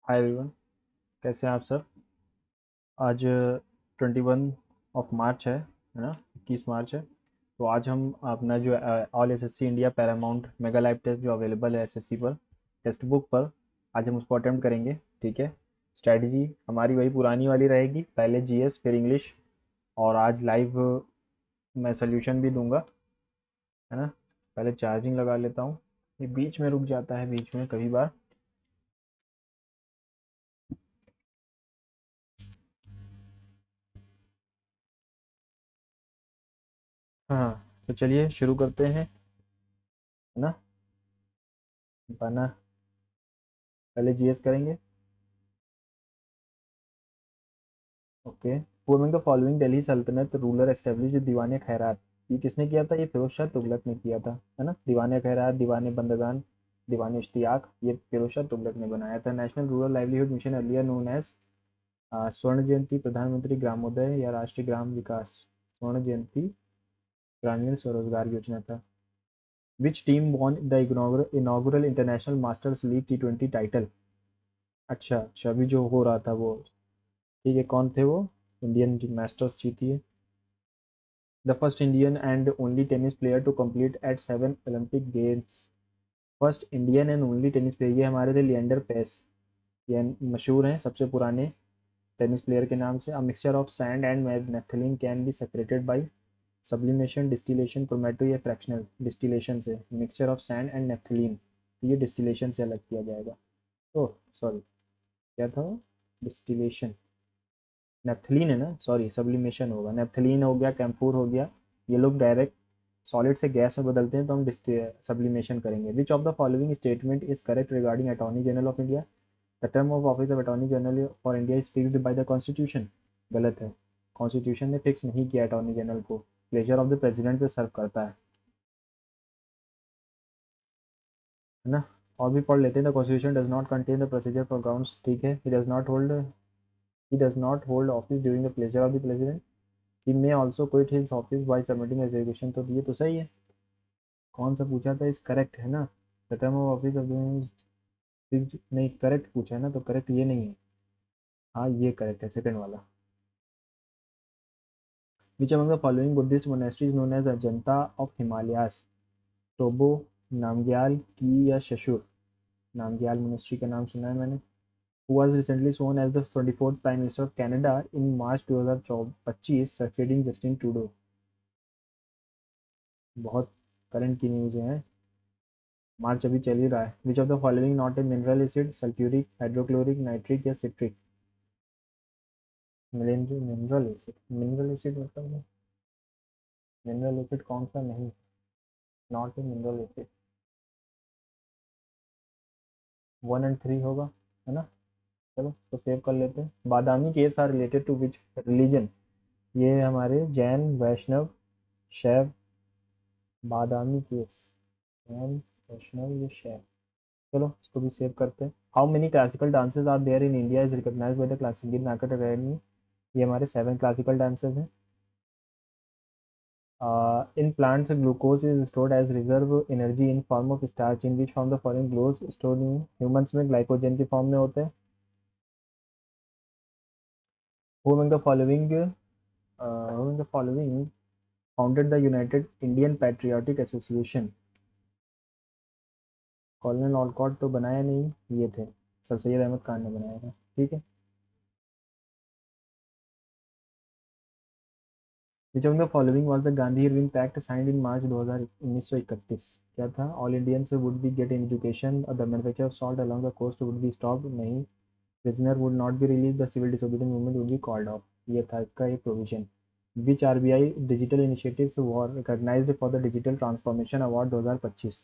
Hi everyone. कैसे हैं आप सब? आज 21 मार्च है ना? 21 मार्च है। तो आज हम अपना जो all SSC India paramount mega live test जो अवेलेबल है एसएससी पर, टेक्स्ट बुक पर, आज हम उसको अटेम्प्ट करेंगे। ठीक है। स्ट्रैटेजी हमारी वही पुरानी वाली रहेगी, पहले जीएस फिर इंग्लिश। और आज लाइव मैं सोल्यूशन भी दूंगा, है ना। पहले चार्जिंग लगा लेता हूँ, ये बीच में रुक जाता है बीच में कभी बार। हाँ, तो चलिए शुरू करते हैं, है ना। बना, पहले जीएस करेंगे। Okay. Who among the following Delhi सल्तनत रूलर एस्टेब्लिश दीवान खैरात? ये किसने किया था? ये फिरोज शाह तुगलक ने किया था, है ना। दीवान खैरात, दीवान बंदगान, दीवान इश्तियाक, ये फिरोज शाह तुगलक ने बनाया था। National rural livelihood mission earlier known as Swarna Jayanti प्रधानमंत्री ग्रामोदय या राष्ट्रीय ग्राम विकास? स्वर्ण जयंती ग्रामीण स्वरोजगार योजना था। Which team won the inaugural international masters league T20 title? अच्छा अच्छा, अभी जो हो रहा था वो। ठीक है, कौन थे वो? इंडियन मास्टर्स जीती है। The first Indian and only tennis player to complete at 7 Olympic Games. First Indian and only tennis player ये हमारे थे लिएंडर पेस। ये मशहूर हैं सबसे पुराने टेनिस प्लेयर के नाम से। A mixture of sand and naphthalene can be separated by sublimation, distillation, chromato या फ्रैक्शनल डिस्टिलेशन से। Mixture of sand and naphthalene, ये डिस्टिलेशन से अलग किया जाएगा। ओह सॉरी, क्या था वो? डिस्टिलेशन। नेफ्थलीन है ना, सॉरी सब्लिमेशन होगा। नेफ्थलीन हो गया, कैम्फूर हो गया, ये लोग डायरेक्ट सॉलिड से गैस में बदलते हैं, तो हम सब्लिमेशन करेंगे। विच of the following statement is correct regarding attorney general of India? The term of office of attorney general for India is fixed by the constitution. गलत है, कॉन्स्टिट्यूशन ने फिक्स नहीं किया अटॉर्नी जनरल को, प्लेजर ऑफ द प्रेसिडेंट पे सर्व करता है ना। और भी पढ़ लेते हैं। The constitution does not contain the procedure for grounds, ठीक है। He does not hold office during the pleasure of the president. He may also quit his office by submitting resignation, तो ये तो सही है। कौन सा पूछा था? इस करेक्ट है ना। The term of office of नहीं, करेक्ट पूछा है ना, तो करेक्ट ये नहीं है। हाँ ये करेक्ट है, सेकंड वाला। Which among the following Buddhist monasteries known as Ajanta of Himalayas? Tabo, Namgyal, Key या शशुर? नामग्याल मोनेस्ट्री का नाम सुना है मैंने। Who was recently sworn as the 24th Prime Minister of Canada in March 2025 succeeding Justin Trudeau? बहुत करंट की न्यूज़ है, मार्च अभी चल ही रहा है। Which of the following not a mineral acid? Sulphuric, hydrochloric, nitric या citric? Mineral acid, mineral acid मतलब मिनरल एसिड कौन सा नहीं, नॉट ए मिनरल एसिड। 1 और 3 होगा, है ना। चलो तो सेव कर लेते हैं। Badami caves are related to which religion? ये हमारे जैन, वैष्णव, शैव। बादामी केव्स, जैन, वैष्णव या शैव। चलो इसको भी सेव करते हैं। How many classical dances are there in India is recognised by the classical market academy? ये हमारे 7 क्लासिकल डांसेस हैं। In plants, glucose is stored as reserve energy in form of starch. In which form the following glucose stored in humans में glycogen की form में होते हैं? Who among the following founded the United Indian Patriotic Association? कॉलोनल Olcott तो बनाया नहीं, ये थे सर सैयद अहमद खान ने बनाया था। ठीक है। Which of the following was the Gandhi Irving Pact signed in March 1931? क्या था? All Indians would be get education, the manufacture of salt along the coast would be stopped, नहीं। Prisoner would not be released, the civil disobedience movement would be called off, ये था इसका एक provision. Which RBI digital initiatives were recognized for the digital transformation award 2025?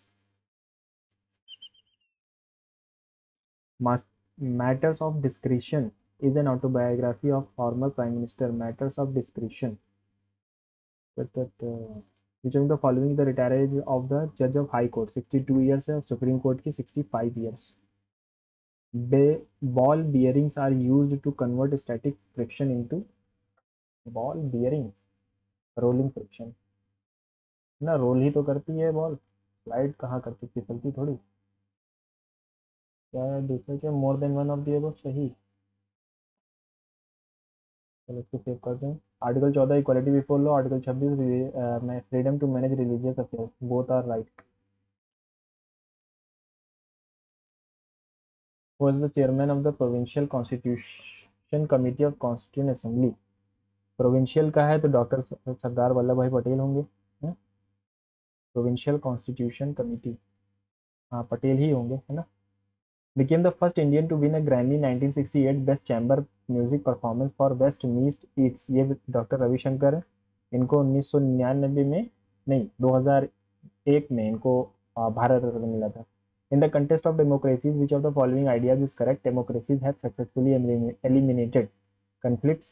Matters of Discretion is an autobiography of former prime minister. Matters of Discretion, which of the following the retired of the judge of high court? 62 years है, supreme court की 65 years। Ball bearings are used to convert static friction into ball bearings, rolling friction, ना role ही तो करती है ball, slide कहाँ करती, फिसलती थोड़ी। क्या है दूसरा, क्या more than one of the above सही। चलो इसको सेव करते हैं। Article 14 equality before law, article 26 में freedom to manage religious affairs, both are right. was the chairman of the provincial constitution committee of constituent assembly। Provincial का है तो doctor Sardar Vallabh भाई पटेल होंगे। प्रोविंशियल कॉन्स्टिट्यूशन कमेटी, हाँ पटेल ही होंगे, है ना। became the first Indian to win a Grammy 1968 Best Chamber Music Performance for West Meets East, ये डॉक्टर रविशंकर है। इनको 1999 में, नहीं 2001 में इनको भारत रत्न मिला था। In the context of democracies, which of the following ideas is correct? Democracies have successfully eliminated conflicts,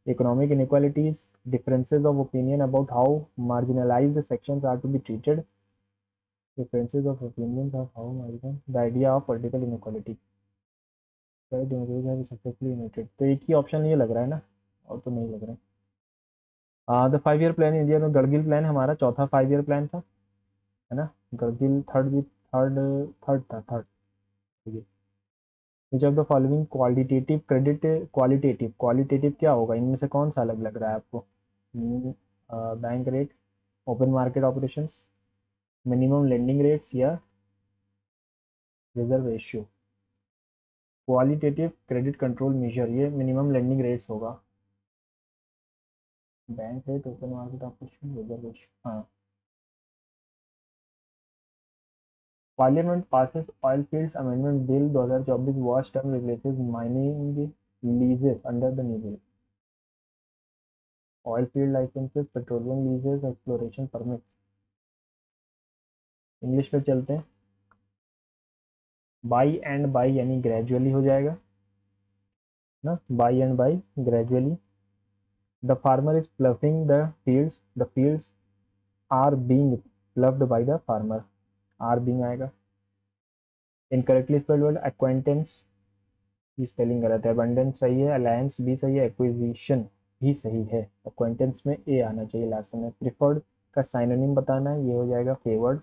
economic inequalities, differences of opinion about how marginalized sections are to be treated, differences of opinions of how marginalized, the idea of political inequality। Democracy have successfully United, तो एक ही option ये लग रहा है ना, और तो नहीं लग रहा है। द 5 ईयर प्लान इंडिया में गड़गिल प्लान हमारा चौथा 5 ईयर प्लान था, है ना। गड़गिल थर्ड थर्ड था, third. Which of the following qualitative credit, qualitative क्या होगा इनमें से, कौन सा अलग लग रहा है आपको? Bank rate, open market operations, minimum lending rates, या reserve ratio. Qualitative credit control measure, ये मिनिमम लेंडिंग रेट्स होगा। Bank rate, open market operation, reserve ratio, हाँ। Parliament passes oil fields amendment bill 2024 which term replaces mining leases under the new bill. Oil field licences, petroleum leases, exploration permits. English पे चलते हैं। By and by यानी gradually हो जाएगा ना, by and by gradually. The farmer is ploughing the fields are being ploughed by the farmer, are being आएगा। Incorrectly spelled word acquaintance, की spelling गलत है। अबंडेंस सही है, अलायंस भी सही है, एक्विजिशन भी सही है। एक्वाइंटेंस में ए आना चाहिए लास्ट में। प्रिफर्ड का साइनोनिम बताना है, ये हो जाएगा favoured.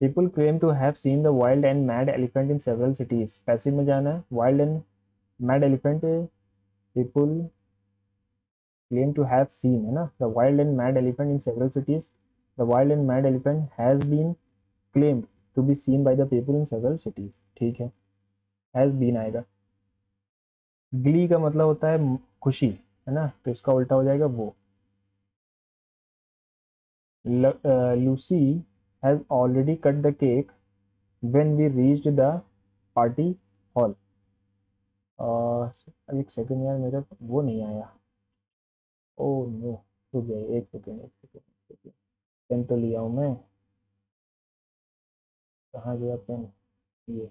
People claim to have seen the wild and mad elephant in several cities, passive में जाना है। Wild and mad elephant, people claim to have seen, है ना। The wild and mad elephant in several cities, the wild and mad elephant has been claimed to be seen by the people in several cities, ठीक है, has been आएगा। Glee का मतलब होता है खुशी, है ना, तो इसका उल्टा हो जाएगा वो। Lucy has already cut the cake when we reached the party hall. एक सेकंड यार, मेरा वो नहीं आया, ओ नो, रुक गए, एक सेकंड एक सेकंड। पेन तो लिया हूँ मैं, कहाँ गया पेन, ये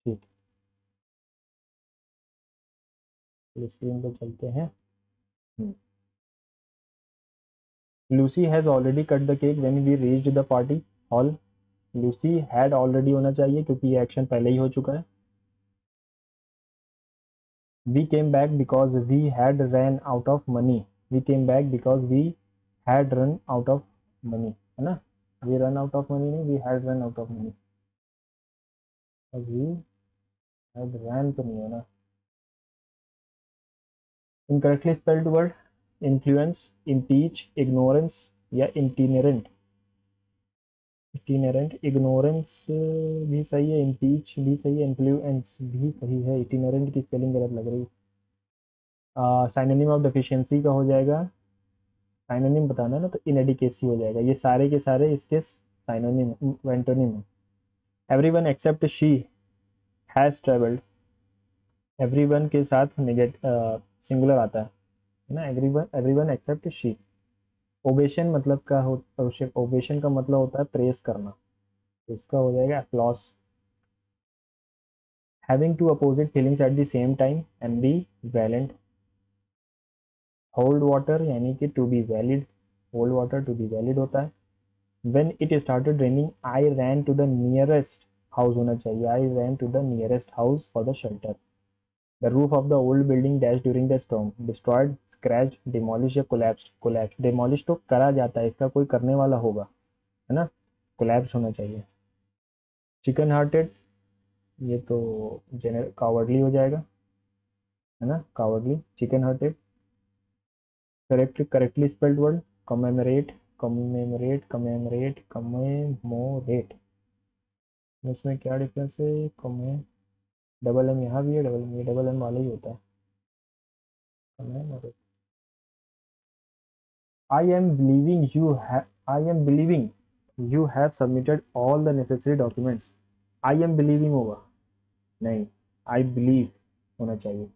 ठीक, स्क्रीन पे चलते हैं। Lucy has already cut the cake when we reached the party hall. Lucy had already होना चाहिए क्योंकि ये एक्शन पहले ही हो चुका है। We came back because we had ran out of money, we came back because we had run out of money, है ना। we run out of money नहीं, we had run out of money, और we had ran तो नहीं है ना। incorrectly spelled word, influence, impeach, ignorance या itinerant। itinerant, ignorance भी सही है, impeach भी सही है, influence भी सही है, itinerant की स्पेलिंग गलत लग रही है। साइनोनिम ऑफ डेफिशिएंसी का हो जाएगा, साइनोनिम बताना है ना, तो इनएडिकेसी हो जाएगा। ये सारे के सारे इसके साइनोनिम एंटोनिम है। Everyone except she has travelled, everyone के साथ नेगेट सिंगुलर आता है ना, everyone, everyone except she. Ovation मतलब का हो, ओवेशन का मतलब होता है प्रेस करना, तो इसका हो जाएगा applause. Having two opposite feelings at the same time, ambivalent. Hold water यानी कि to be valid, hold water to be valid होता है। When it started raining, I ran to the nearest house होना चाहिए, I ran to the nearest house for the shelter. The roof of the old building dashed during the storm. Destroyed, scratched, demolished या collapsed. Collapsed, demolished तो करा जाता है, इसका कोई करने वाला होगा, है ना। कोलैप्स होना चाहिए। चिकन हार्टेड, ये तो कावर्डली हो जाएगा, है ना, cowardly, chicken hearted. Correctly spelled word, commemorate, commemorate. इसमें क्या डिफरेंस है? कमे, डबल एम यहाँ भी है, डबल एम, ये डबल एम वाला ही होता है, commemorate. I am believing you have, I am believing you have submitted all the necessary documents. I am believing होगा, नहीं, आई बिलीव होना चाहिए।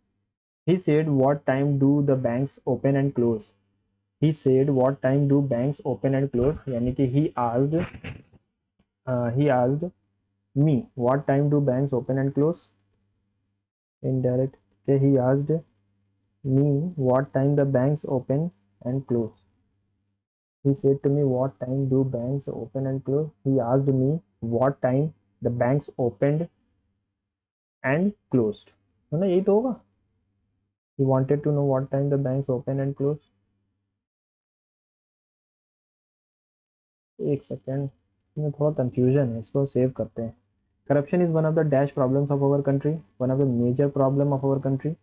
He said what time do the banks open and close. He said what time do banks open and close, यानी कि he asked me what time do banks open and close. Indirect, okay, he asked me what time the banks open and close. He said to me what time do banks open and close. He asked me what time the banks opened and closed, है ना, यही तो होगा। He wanted to know what time the banks open and close. एक second, इसमें थोड़ा confusion है, इसको सेव करते हैं। Corruption is one of the dash problems of our country, one of the major problem of our country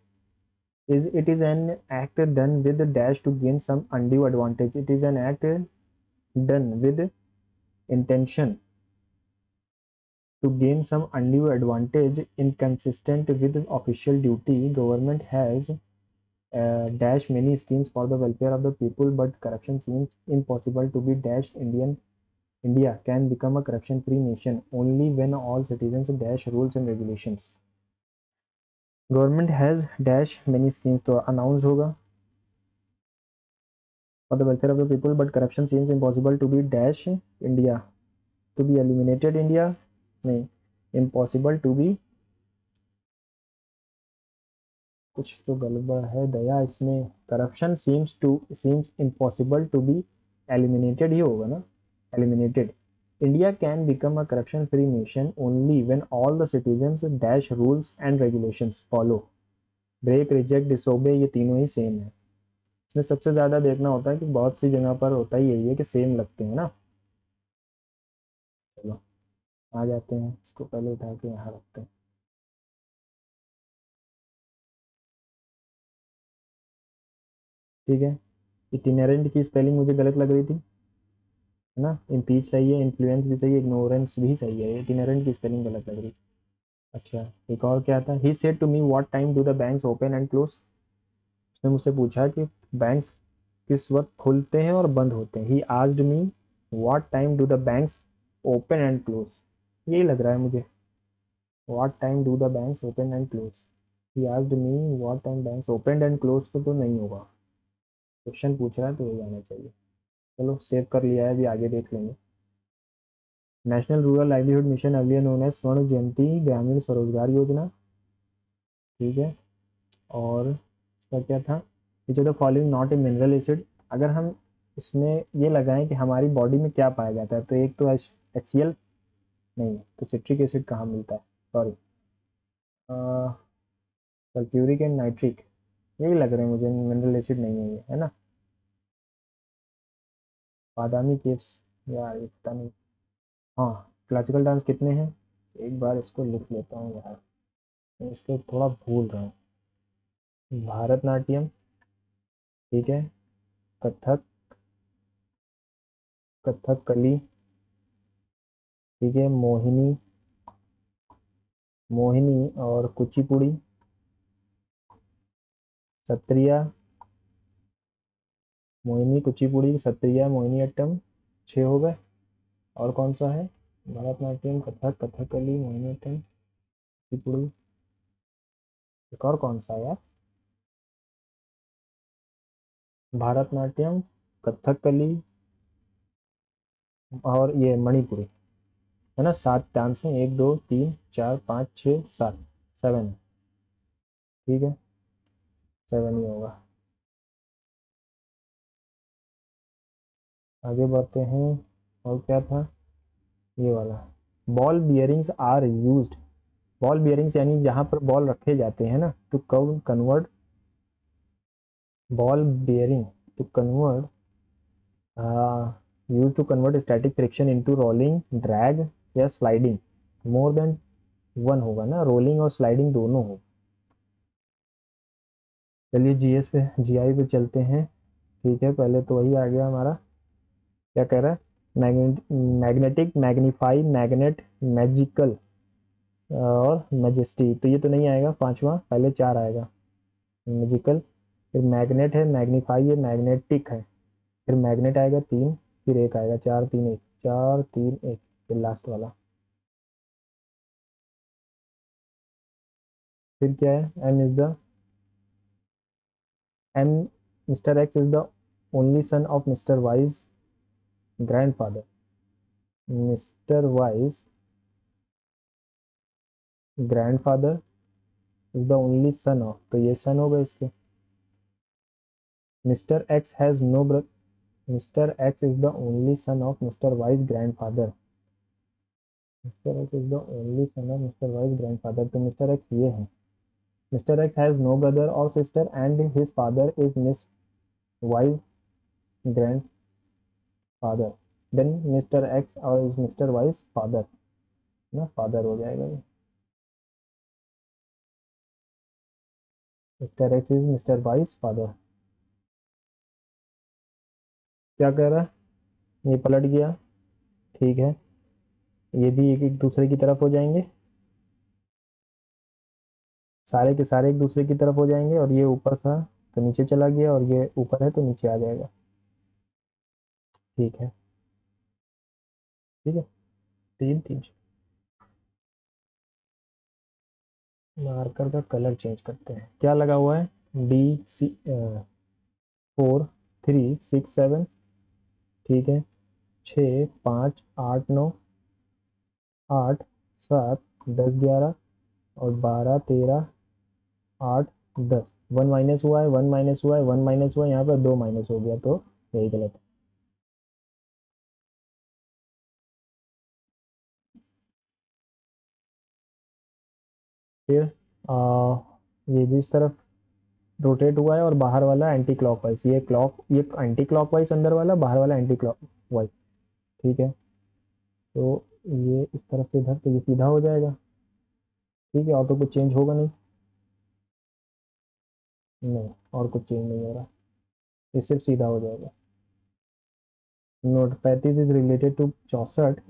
is it is an act done with the dash to gain some undue advantage. It is an act done with intention to gain some undue advantage inconsistent with official duty. Government has dash many schemes for the welfare of the people, but corruption seems impossible to be dash. India can become a corruption free nation only when all citizens dash rules and regulations. Government has dash many schemes, तो announce होगा for the welfare of the people, but corruption seems impossible to be dash India, to be eliminated India, नहीं, impossible to be, कुछ तो गड़बड़ है दया इसमें। Corruption seems impossible to be eliminated ही होगा ना, eliminated. India can become a corruption free nation only when all the citizens dash rules and regulations follow. Break, reject, disobey, ये तीनों ही सेम है। इसमें सबसे ज़्यादा देखना होता है कि बहुत सी जगह पर होता ही यही है कि सेम लगते हैं ना। चलो आ जाते हैं, इसको पहले उठा के यहाँ रखते हैं। ठीक है, इटिनेरेंट की स्पेलिंग मुझे गलत लग रही थी, है ना। इम्पीच सही है, इन्फ्लुएंस भी सही है, इग्नोरेंस भी सही है, इटिनेरेंट की स्पेलिंग गलत लग रही। अच्छा, एक और क्या था? He said to me what time do the banks open and close. उसने मुझसे पूछा कि बैंक्स किस वक्त खुलते हैं और बंद होते हैं। He asked me what time do the banks open and close, यही लग रहा है मुझे, what time do the banks open and close. He asked me what time banks open and close, तो नहीं होगा, क्वेश्चन पूछ रहा है तो ये आना चाहिए। चलो सेव कर लिया है, अभी आगे देख लेंगे। National rural livelihood mission, earlier known as Swarna Jayanti ग्रामीण स्वरोजगार योजना, ठीक है। और इसका क्या था? विच of the following not a mineral acid. अगर हम इसमें ये लगाएं कि हमारी बॉडी में क्या पाया जाता है, तो एक तो HCl नहीं, तो सिट्रिक एसिड कहाँ मिलता है, सॉरी, सल्फ्यूरिक एंड नाइट्रिक, यही लग रहे हैं मुझे, मिनरल एसिड नहीं है ये, है ना। बादामी केव्स, यार ये पता नहीं। हाँ, क्लासिकल डांस कितने हैं? एक बार इसको लिख लेता हूँ यार, मैं इसको थोड़ा भूल रहा हूँ। भारतनाट्यम, ठीक है, कथक, कथकली, ठीक है, मोहिनी, मोहिनी और कुचिपुड़ी, सत्रिया, मोहिनी, कुचिपुड़ी, सत्रिया, मोहिनीअट्टम, 6 हो गए। और कौन सा है? भरतनाट्यम, कथक, कथकली, मोहिनीअट्टम, कुचिपुड़ी, एक और कौन सा है यार? भारतनाट्यम, कथकली और ये मणिपुरी, है ना। 7 डांस हैं, 1 2 3 4 5 6 7, 7 है, ठीक है, 7 ही होगा। आगे बढ़ते हैं, और क्या था? ये वाला, ball bearings are used, ball bearings यानी जहाँ पर बॉल रखे जाते हैं ना, to convert, ball bearing to convert use to convert static friction into rolling, drag या स्लाइडिंग। मोर देन वन होगा ना, रोलिंग और स्लाइडिंग दोनों हो। चलिए जीएस पे, जीआई पे चलते हैं। ठीक है, पहले तो वही आ गया हमारा, क्या कह रहा है, मैग्नेटिक, मैग्नीफाई, मैग्नेट, मैजिकल और मैजेस्टी। तो ये तो नहीं आएगा पांचवा, पहले चार आएगा। मैजिकल, फिर मैग्नेट है, मैग्नीफाई है, मैग्नेटिक है, फिर मैग्नेट आएगा तीन, फिर एक आएगा, चार तीन एक, चार तीन एक, फिर लास्ट वाला। फिर क्या है, M is the M, mister X is the only son of mister Y's grandfather. Mister Y's grandfather is the only son of, तो ये सन होगा इसके। Mister X has no brother, mister X is the only son of mister Y's grandfather. Mister X is the only son of mister Y's grandfather, तो mister X ये है। Mister X has no brother और sister and his father is miss Y's grandfather. Then mister X और is mister Y's father, ना father हो जाएगा ये। Mister X is mister Y's father. क्या कह रहा है, ये पलट गया। ठीक है, ये भी एक एक दूसरे की तरफ हो जाएंगे, सारे के सारे एक दूसरे की तरफ हो जाएंगे, और ये ऊपर था तो नीचे चला गया, और ये ऊपर है तो नीचे आ जाएगा। ठीक है, ठीक है, तीन तीन। मार्कर का कलर चेंज करते हैं, क्या लगा हुआ है, डी सी 4 3 6 7। ठीक है, 6 5 8 9, 8 7 10 11 और 12 13 8 10। वन माइनस हुआ है, वन माइनस हुआ है, वन माइनस हुआ है, यहाँ पर दो माइनस हो गया, तो यही गलत है। फिर ये भी इस तरफ रोटेट हुआ है, और बाहर वाला एंटी क्लॉकवाइज, ये एंटी क्लॉकवाइज अंदर वाला, बाहर वाला एंटी क्लॉकवाइज। ठीक है, तो ये इस तरफ से इधर, तो ये सीधा हो जाएगा। ठीक है, और तो कुछ चेंज होगा नहीं, नहीं और कुछ चेंज नहीं हो रहा, ये सिर्फ सीधा हो जाएगा। नोट 35 इज रिलेटेड टू 64,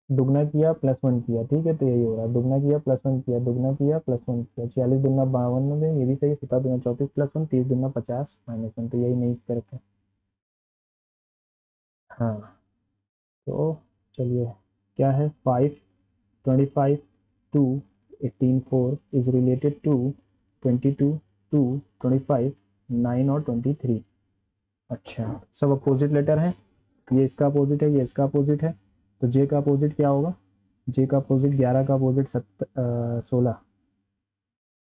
दुगना किया प्लस वन किया, ठीक है, तो यही हो रहा है, दुगना किया प्लस वन किया, दुगना किया प्लस वन किया, 46 दुगना 52 में ये भी सही, 17 दुगना 34 प्लस वन, 30 दुगना 50 माइनस वन, तो यही नहीं करके। हाँ, तो चलिए, क्या है, 5 25 2 18 4 इज रिलेटेड टू 22 2 25 9 और 23। अच्छा, सब अपोजिट लेटर है, ये इसका अपोजिट है, ये इसका अपोजिट है, तो जे का अपोजिट क्या होगा, जे का अपोजिट 11 का अपोजिट 16,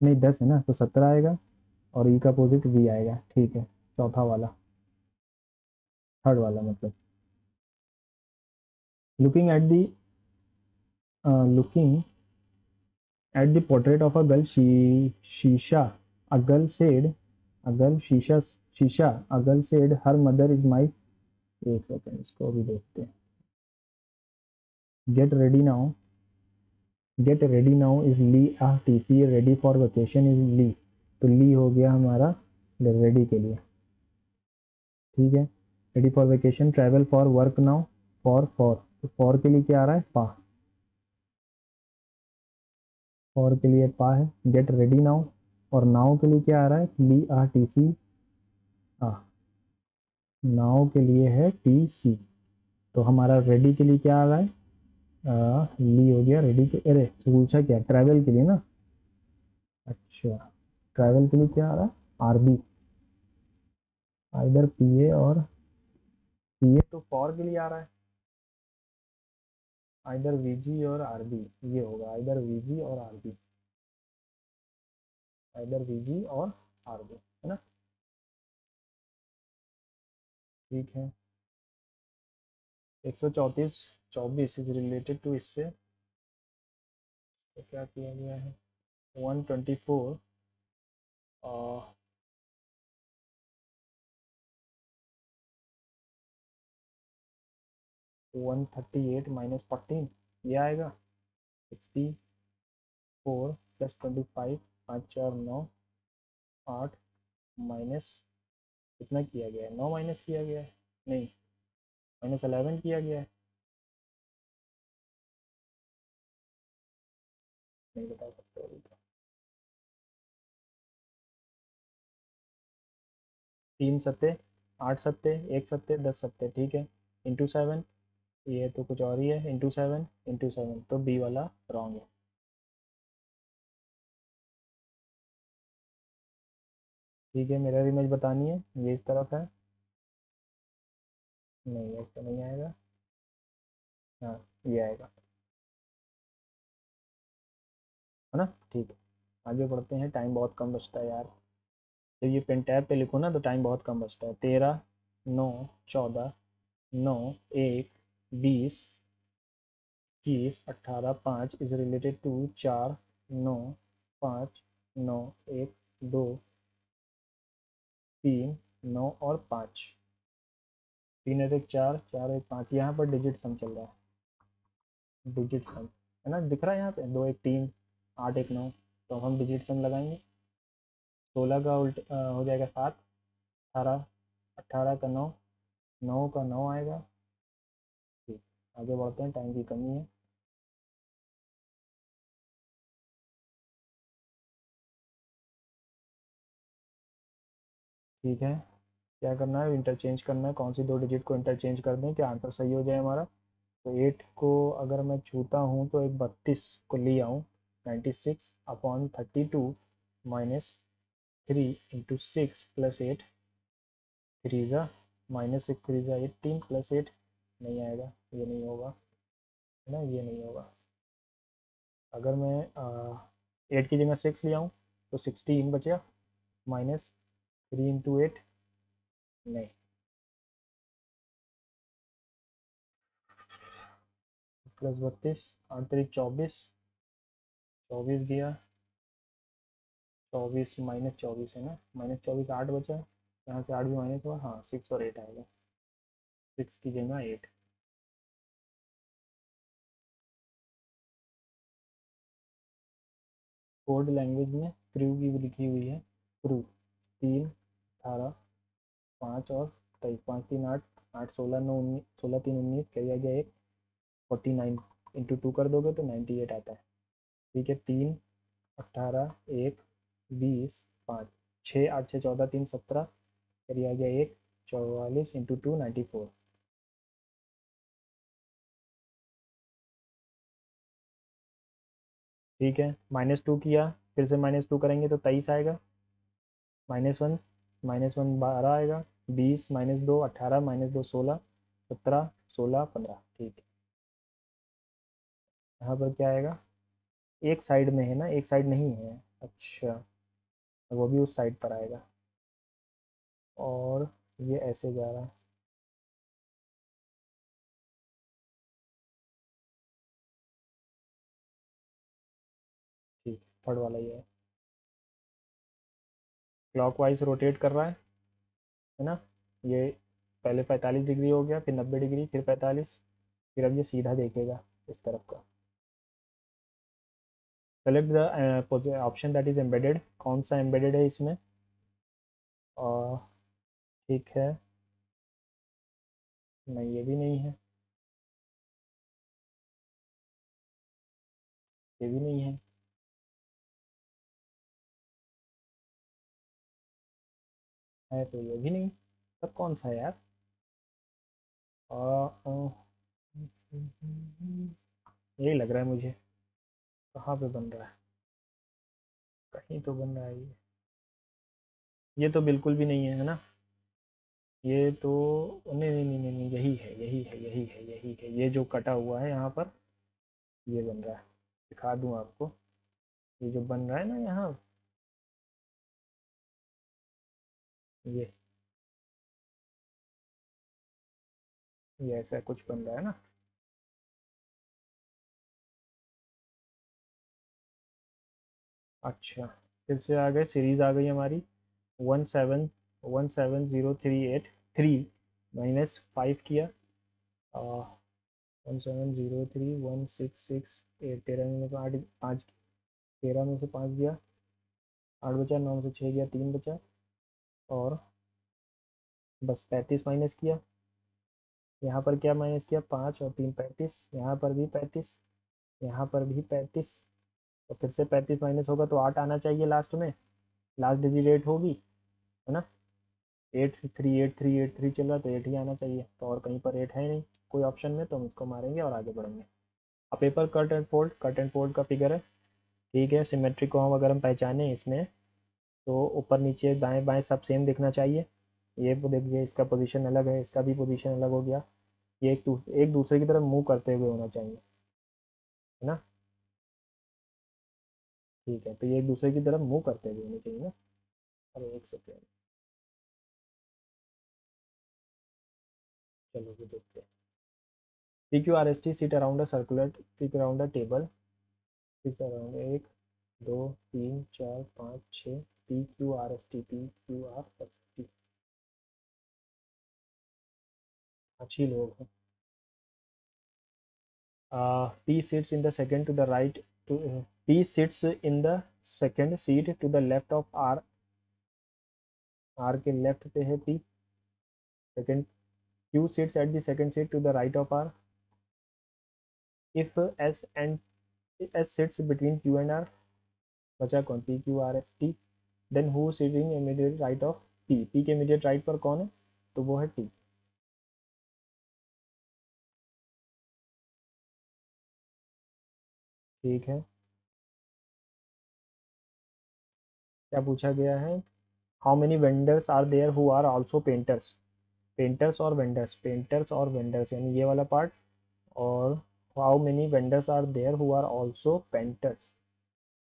नहीं 10 है ना, तो 17 आएगा, और ई का अपोजिट वी आएगा। ठीक है, चौथा वाला, थर्ड वाला मतलब, looking at the looking at the portrait of a girl, Sheesha a girl said, a girl Sheesha, Sheesha a girl said her mother is my, एक सेकेंड इसको भी देखते हैं। Get ready now, get ready now is ली आ टी सी, रेडी फॉर वेकेशन इज ली, तो ली हो गया हमारा रेडी के लिए। ठीक है, ready for vacation, travel for work now, for तो फॉर के लिए क्या आ रहा है, पा, फॉर के लिए पा है, गेट रेडी नाउ, और नाउ के लिए क्या आ रहा है, ली आ टी सी आ, नाउ के लिए है टी सी, तो हमारा रेडी के लिए क्या आ रहा है, ली हो गया, रेडी के, अरे पूछा क्या, ट्रैवल के लिए ना, अच्छा, ट्रैवल के लिए क्या आ रहा है, आरबी, इधर पीए और पीए, तो फॉर के लिए आ रहा है इधर वीजी और आरबी, ये होगा इधर वीजी और आरबी, इधर वीजी और आरबी, है ना। ठीक है, 134 24 इज रिलेटेड टू इससे, तो क्या किया गया है, 124, 138 माइनस 14 ये आएगा 64 प्लस 25, 5 4 9, 8 माइनस कितना किया गया है, 9 माइनस किया गया है, नहीं -11 किया गया है, नहीं बता सकते अभी तो। 3 सत्ते 8 सत्ते, 1 सत्ते 10 सत्ते, ठीक है, इंटू 7, ये तो कुछ और ही है, इंटू 7 तो बी वाला रॉन्ग है। ठीक है, मिरर इमेज बतानी है, ये इस तरफ है, नहीं ऐसा नहीं आएगा, हाँ ये आएगा, है ना, ठीक है। आगे बढ़ते हैं, टाइम बहुत कम बचता है यार, तो ये पेन टैब पे लिखो ना तो टाइम बहुत कम बचता है। 13 9 14 9 21 18 5 इज रिलेटेड टू 4 9 5 9 1 2 3 9 और 5, 3 1 4 4 1 5, यहाँ पर डिजिट सम चल रहा है, डिजिट सम है ना, दिख रहा है यहाँ पे 2 1 3 8 1 9, तो हम डिजिट सम लगाएंगे, 16 का उल्ट हो जाएगा 7, 18 18 का 9, 9 का 9 आएगा, ठीक। आगे बढ़ते हैं, टाइम की कमी है। ठीक है, क्या करना है, इंटरचेंज करना है, कौन सी दो डिजिट को इंटरचेंज कर दें कि आंसर सही हो जाए हमारा। तो 8 को अगर मैं छूता हूँ तो एक 32 को ले आऊँ, 96/32 माइनस 3 × 6 + 8, 3 -6 3 18 + 8, नहीं आएगा, ये नहीं होगा, है ना, ये नहीं होगा। अगर मैं 8 की जगह 6 ले आऊँ तो 16 बचा, -3 × 8, नहीं, +32, 8 3 24, 24 दिया, 24 -24 है ना, -24 8 बचा, यहाँ से 8 भी माइनस हुआ, हाँ 6 और 8 आएगा, 6 की जगह 8। कोड लैंग्वेज में क्रू की भी लिखी हुई है, क्रू 3 18 5 और 23, 5 3 8, 8 16 9 19, 16 3 19, क्या गया एक 49, × 2 कर दोगे तो 98 आता है, ठीक है। 3 18 1 20 5, 6 8 6 14 3 17, फिर आ गया एक 44, × 2 94, ठीक है। -2 किया, फिर से -2 करेंगे तो 23 आएगा, -1 -1 12 आएगा, 20 -2 18, -2 16, 17 16 15, ठीक है। यहाँ पर क्या आएगा, एक साइड में है ना, एक साइड नहीं है, अच्छा, वो भी उस साइड पर आएगा, और ये ऐसे जा रहा है, ठीक, थर्ड वाला ये क्लॉकवाइज रोटेट कर रहा है ना, ये पहले 45 डिग्री हो गया, फिर 90 डिग्री, फिर 45, फिर अब ये सीधा देखेगा इस तरफ का। Select the option that is embedded, कौन सा एम्बेडेड है इसमें, और ठीक है, नहीं ये भी नहीं है, ये भी नहीं है तो ये भी नहीं, तब कौन सा है यार, आ, आ, यही लग रहा है मुझे, कहाँ पे बन रहा है, कहीं तो बन रहा है ये तो बिल्कुल भी नहीं है, है ना, ये तो नहीं नहीं नहीं नहीं नहीं, यही है यही है यही है यही है, ये जो कटा हुआ है यहाँ पर, ये बन रहा है, दिखा दूँ आपको, ये जो बन रहा है ना यहाँ, ये ऐसा कुछ बन रहा है ना, अच्छा, फिर से आ गए, सीरीज आ गई हमारी, 17 17 0 3 8 3 -5 किया, 1703 1668, 13 में से 8, 5, 13 में से 5 गया 8 बचा, 9 में से 6 गया 3 बचा, और बस 35 माइनस किया। यहाँ पर क्या माइनस किया, 5 और 3 35, यहाँ पर भी 35, यहाँ पर भी 35, तो फिर से 35 माइनस होगा तो 8 आना चाहिए लास्ट में, लास्ट डिजिट 8 होगी, है ना। 8 3 8 3 8 3 चल रहा है तो 8 ही आना चाहिए, तो और कहीं पर 8 है नहीं कोई ऑप्शन में, तो हम इसको मारेंगे और आगे बढ़ेंगे। अब पेपर कट एंड फोल्ड का फिगर है, ठीक है। सिमेट्री को हम अगर हम पहचाने इसमें, तो ऊपर नीचे दाएं बाएं सब सेम दिखना चाहिए। ये देखिए इसका पोजीशन अलग है, इसका भी पोजीशन अलग हो गया, ये एक दूसरे की तरफ मूव करते हुए होना चाहिए, है ना। ठीक है, तो ये एक दूसरे की तरफ मूव करते हुए होने चाहिए ना। अरे एक सेकेंड, चलो भी देखते हैं। P Q R S T seat around a circular, seat around a table, seat around 1 2 3 4 5 6, P Q R S T, P Q R S T, 5 ही लोग हैं। P sits in the second to the right, P sits in the second seat to the left of R, R के left पे है P, second. Q sits at the second seat to the right of R, if S sits between Q and R, बचा कौन, P Q R S T, then who sitting immediate right of P, P के immediate right पर कौन है, तो वो है T। ठीक है, क्या पूछा गया है, how many vendors are there who are also painters, painters और वेंडर्स यानी ये वाला पार्ट, और how many vendors are there who are also painters,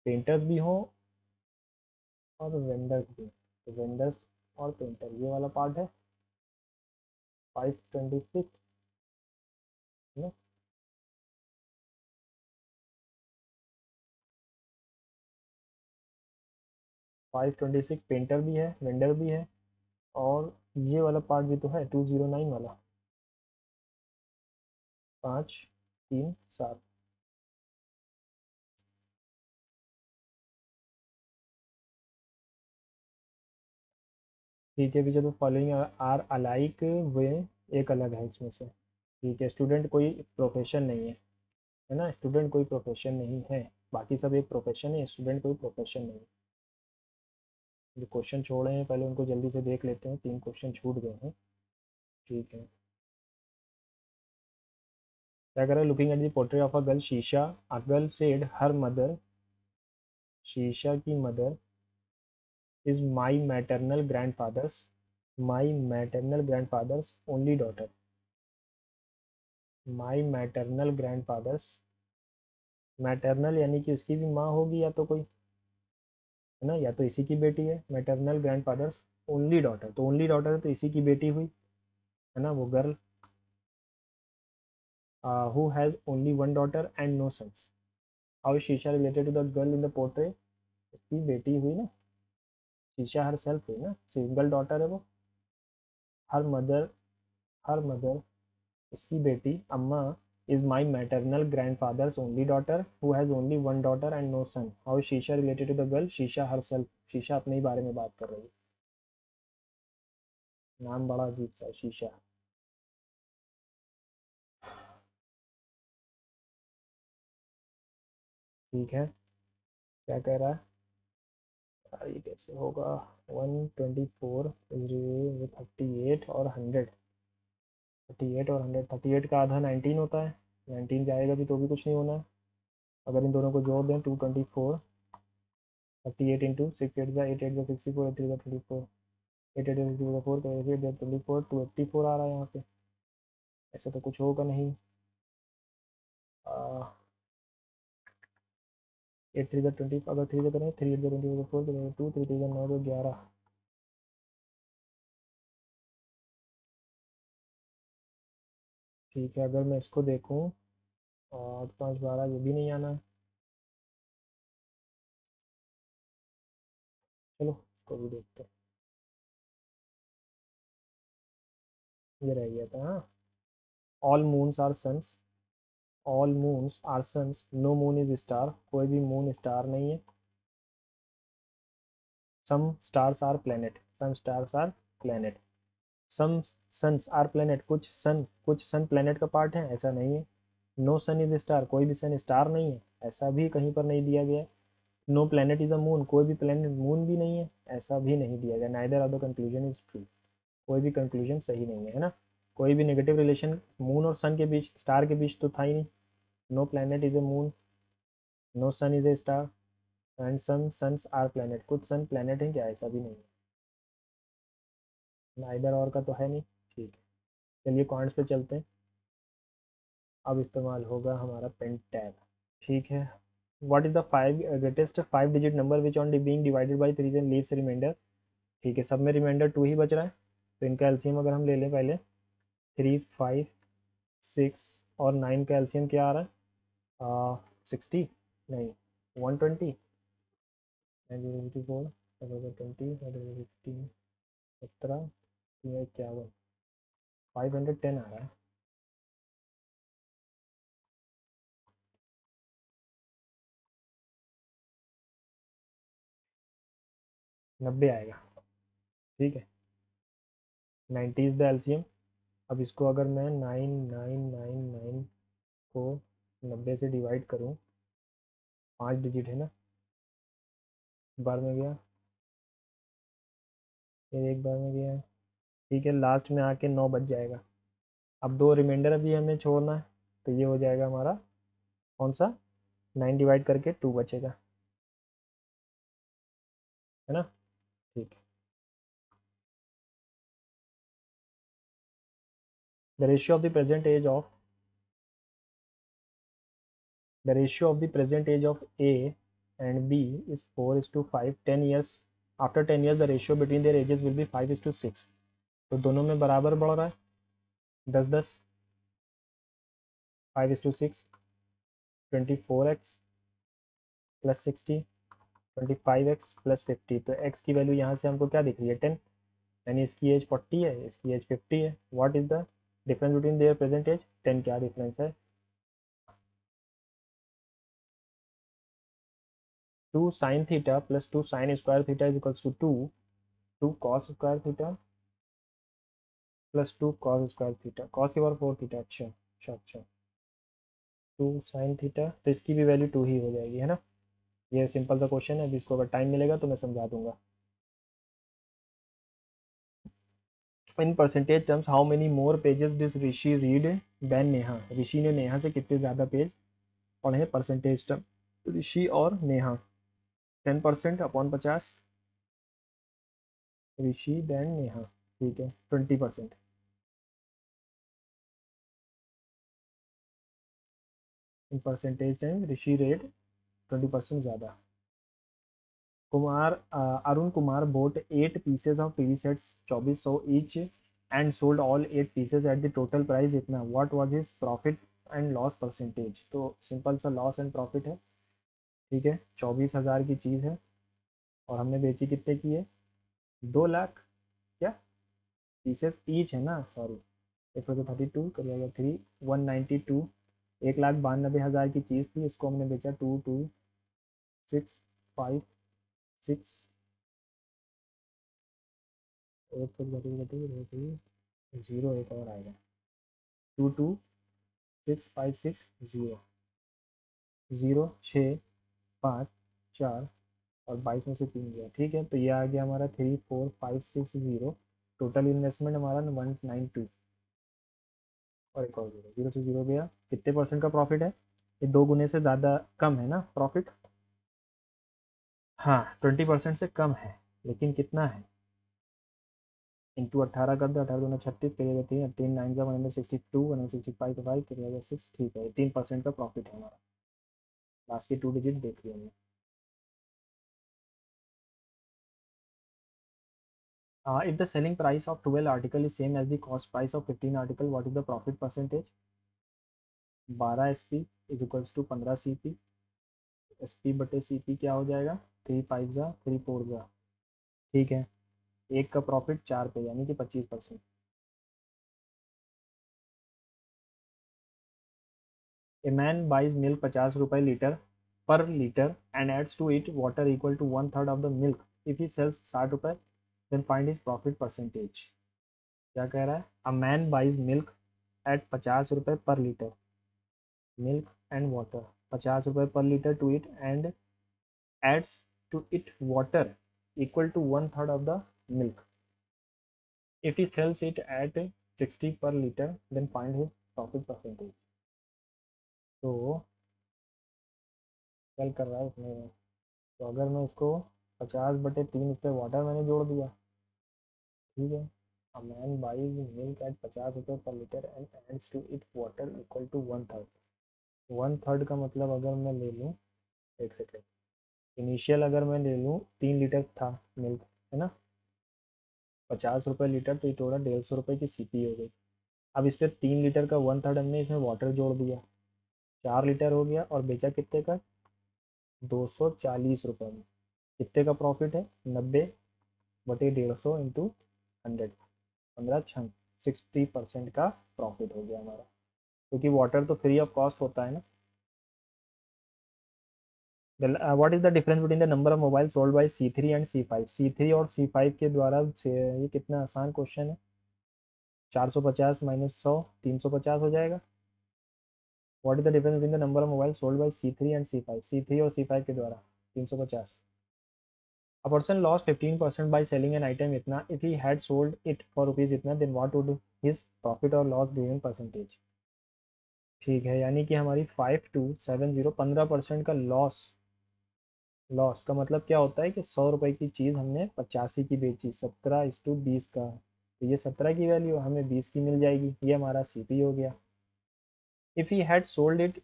painters भी हो और वेंडर्स भी, तो वेंडर्स और पेंटर ये वाला पार्ट है 526, है ना। 526 पेंटर भी है, वेंडर भी है, और ये वाला पार्ट भी तो है 209 वाला, 5 3 7। ठीक है, which of the following are alike, वे एक अलग है इसमें से। ठीक है, स्टूडेंट कोई प्रोफेशन नहीं है ना, स्टूडेंट कोई प्रोफेशन नहीं है, बाकी सब एक प्रोफेशन है, स्टूडेंट कोई प्रोफेशन नहीं है। जो क्वेश्चन छोड़े हैं पहले उनको जल्दी से देख लेते हैं, 3 क्वेश्चन छूट गए हैं। ठीक है, क्या करें, looking at the portrait of a girl, Sheesha, a girl said her mother, Sheesha की mother is my maternal grand fathers, my maternal grand fathers only daughter, my maternal grand fathers, maternal यानी कि उसकी भी माँ होगी या तो कोई, है ना, या तो इसी की बेटी है, maternal grand fathers only daughter, तो ओनली डॉटर है तो इसी की बेटी हुई, है ना वो girl, who has only one daughter and no sons, how शीशा related to the girl in the portrait, उसकी बेटी हुई ना, शीशा हर सेल्फ हुई ना, सिंगल डॉटर है वो, हर मदर, हर मदर इसकी बेटी amma is my maternal grand fathers only daughter who has only one daughter and no son, how शीशा related to the girl, she's her self, शीशा अपने ही बारे में बात कर रही है, नाम बड़ा अजीब सा है शीशा। ठीक है, क्या कह रहा है, ये कैसे होगा, 124 38 और 100, 38 और 100, 38 का आधा 19 होता है, 19 जाएगा भी तो भी कुछ नहीं होना है, अगर इन दोनों को जोड़ दें 224, 38 इंटू 6 8 एट एट 64, 8 24, 8 8 4 24, 284 आ रहा है यहाँ पे, ऐसा तो कुछ होगा नहीं, 8 3 20, अगर 3 से करें 3 8 24 2 3 3 9 11, ठीक है, अगर मैं इसको देखूँ और 5 12 ये भी नहीं आना है, चलो इसको भी देखते हैं, ये रह गया था, हाँ, all moons are suns, all moons are suns, no moon is star, कोई भी मून स्टार नहीं है। Some stars are planet, some stars are planet. Some suns are planet, कुछ सन प्लेनेट का पार्ट है, ऐसा नहीं है। नो सन इज स्टार, कोई भी सन स्टार नहीं है, ऐसा भी कहीं पर नहीं दिया गया है। No planet is a moon, कोई भी प्लेनेट मून भी नहीं है, ऐसा भी नहीं दिया गया। Neither of the conclusion is true, कोई भी कंक्लूजन सही नहीं है ना। कोई भी नेगेटिव रिलेशन मून और सन के बीच, स्टार के बीच तो था ही नहीं। No planet is a moon, no sun is a star, and some suns are planet, कुछ सन प्लेनेट हैं क्या, ऐसा भी नहीं है। नाइदर और का तो है नहीं। ठीक है, चलिए कॉइन्स पे चलते हैं। अब इस्तेमाल होगा हमारा पेन टैब। ठीक है, what is the five greatest 5 digit number which on being divided by 3 and leaves remainder. ठीक है, सब में रिमाइंडर 2 ही बच रहा है, तो इनका एलसीएम अगर हम ले लें पहले, 3, 5, 6 और 9 का एलसीएम क्या आ रहा है, 60, नहीं 120, 94, 20, 15, 17, 51, 510 आ रहा है। 90 आएगा। ठीक है, 90 इज द एलसीएम। अब इसको अगर मैं 9999 को 90 से डिवाइड करूँ, 5 डिजिट है ना, बार में गया, फिर एक बार में गया। ठीक है, लास्ट में आके 9 बच जाएगा। अब 2 रिमाइंडर अभी हमें छोड़ना है, तो ये हो जाएगा हमारा कौन सा, 9 डिवाइड करके 2 बचेगा, है ना। ठीक है, the ratio of the present age of the ratio of the present age of A and B is 4:5, 10 years. After 10 years the ratio between their ages will be 5:6। तो दोनों में बराबर बढ़ रहा है, 10-10, 5:6, 24x प्लस 60, 25x प्लस 50। तो x की value यहाँ से हमको क्या दिख रही है, 10, यानी इसकी एज 40 है, इसकी एज 50 है। What is the difference between their present age, 10, क्या डिफरेंस है। 2 sine theta plus 2 sine square theta is equals to 2 cos square theta plus 2 cos square theta, cos की पावर 4 थीटा। अच्छा अच्छा अच्छा, 2 साइन थीटा, तो इसकी भी वैल्यू 2 ही हो जाएगी, है ना। ये सिंपल सा क्वेश्चन है, अभी इसको अगर टाइम मिलेगा तो मैं समझा दूंगा। In percentage terms how many more pages this Rishi read than Neha, Rishi ने नेहा से कितने ज़्यादा पेज पढ़े परसेंटेज टर्म, ऋषि और नेहा। 10% upon 50, Rishi than Neha. ठीक है, 20%। In percentage time Rishi read 20% ज़्यादा। Kumar Arun Kumar bought 8 pieces of TV sets 2400 each and sold all 8 pieces at the total price इतना, what was his profit and loss percentage. तो सिंपल सा loss and profit है। ठीक है, 24,000 की चीज़ है और हमने बेची कितने की है, 2 लाख। क्या, पीसेस ईच है ना, सॉरी, एक 32 कर जाएगा 3, 192, 1,92,000 की चीज़ थी, इसको हमने बेचा 2,2,6,5,6, एक जीरो, एक और आएगा, 2,2,6,5,6 0, 0, 6, 5, 4 और 22 में से 3 गया। ठीक है, तो ये आ गया हमारा 3,4,5,6 0। टोटल इन्वेस्टमेंट हमारा 192, और एक और जीरो, जीरो से जीरो गया। कितने परसेंट का प्रॉफिट है, ये 2 गुने से ज़्यादा कम है ना प्रॉफिट। हाँ, 20% से कम है, लेकिन कितना है, इंटू 18 कर दो, 18×2 = 36, करिएगा 3, 3 9 162, 165 5 करिएगा 6। ठीक है, 3% का प्रॉफिट है हमारा। लास्ट की 2 डिजिट देख लिया हमने। If the selling price of 12 article is same as the cost price of 15 article, what is the profit percentage। 12 SP is equals to 15 CP, SP बटे CP क्या हो जाएगा, 3 5 जा 3 4 जा। ठीक है, एक का प्रॉफिट 4 पे, यानी कि 25%। ए मैन बाइज मिल्क 50 रुपये litre per litre and adds to it water equal to 1/3 of the milk if he sells 60 रुपये then find his profit percentage. क्या कह रहा है? A man buys milk at 50 रुपये per litre, milk and water 50 रुपये per litre to it and adds to it water equal to 1/3 of the milk. If he sells it at 60 per liter, then find his profit percentage. तो क्या कर रहा है इसमें? तो अगर मैं इसको 50/3 इस पर वाटर मैंने जोड़ दिया, ठीक है। A man buys milk at 50 रुपये per litre and adds to it water equal to 1/3। 1/3 का मतलब अगर मैं ले लूँ, एक सेकेंड, इनिशियल अगर मैं ले लूँ 3 लीटर था मिल्क, है ना, 50 रुपये लीटर, तो ये थोड़ा 150 रुपये की सीपी हो गई। अब इस पर 3 लीटर का 1/3 हमने इसमें वाटर जोड़ दिया, 4 लीटर हो गया और बेचा कितने का? 240 रुपये में। कितने का प्रॉफिट है? 90/150 इंटू 100, 15 60% का प्रॉफिट हो गया हमारा, क्योंकि वाटर तो फ्री ऑफ कॉस्ट होता है ना। What is the difference between the number of mobile sold by C3 and C5? C3 और C5 के द्वारा ये कितना आसान क्वेश्चन है। 450 माइनस 100, 350 हो जाएगा। What is the difference between the number of mobile sold by C3 and C5? C3 और C5 के द्वारा 350। A person lost 15% by selling an item इतना, if he had sold it for rupees इतना, then what would his profit or loss be in percentage? ठीक है, यानी कि हमारी 5270 15% का लॉस। लॉस का मतलब क्या होता है कि 100 रुपए की चीज़ हमने 85 की बेची, 17:20 का, तो ये 17 की वैल्यू हमें 20 की मिल जाएगी। ये हमारा सीपी हो गया। If he had sold it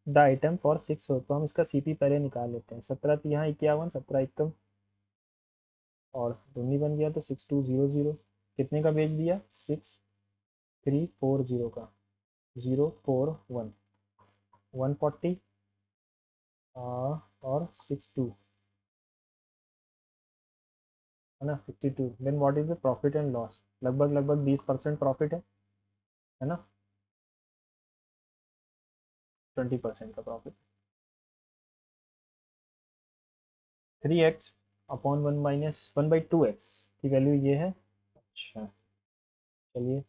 the item for 6, तो हम इसका सीपी पहले निकाल लेते हैं। 17 यहाँ 51, 17 एकम और दूनी बन गया, तो 6200 कितने का बेच दिया? 6340 का, 041 140 और 62 है ना, 52। Then what is the profit and loss? लगभग लगभग 20% प्रॉफिट है ना, 20% का प्रॉफिट। 3x अपॉन 1 - 1/2x की वैल्यू ये है। अच्छा, चलिए,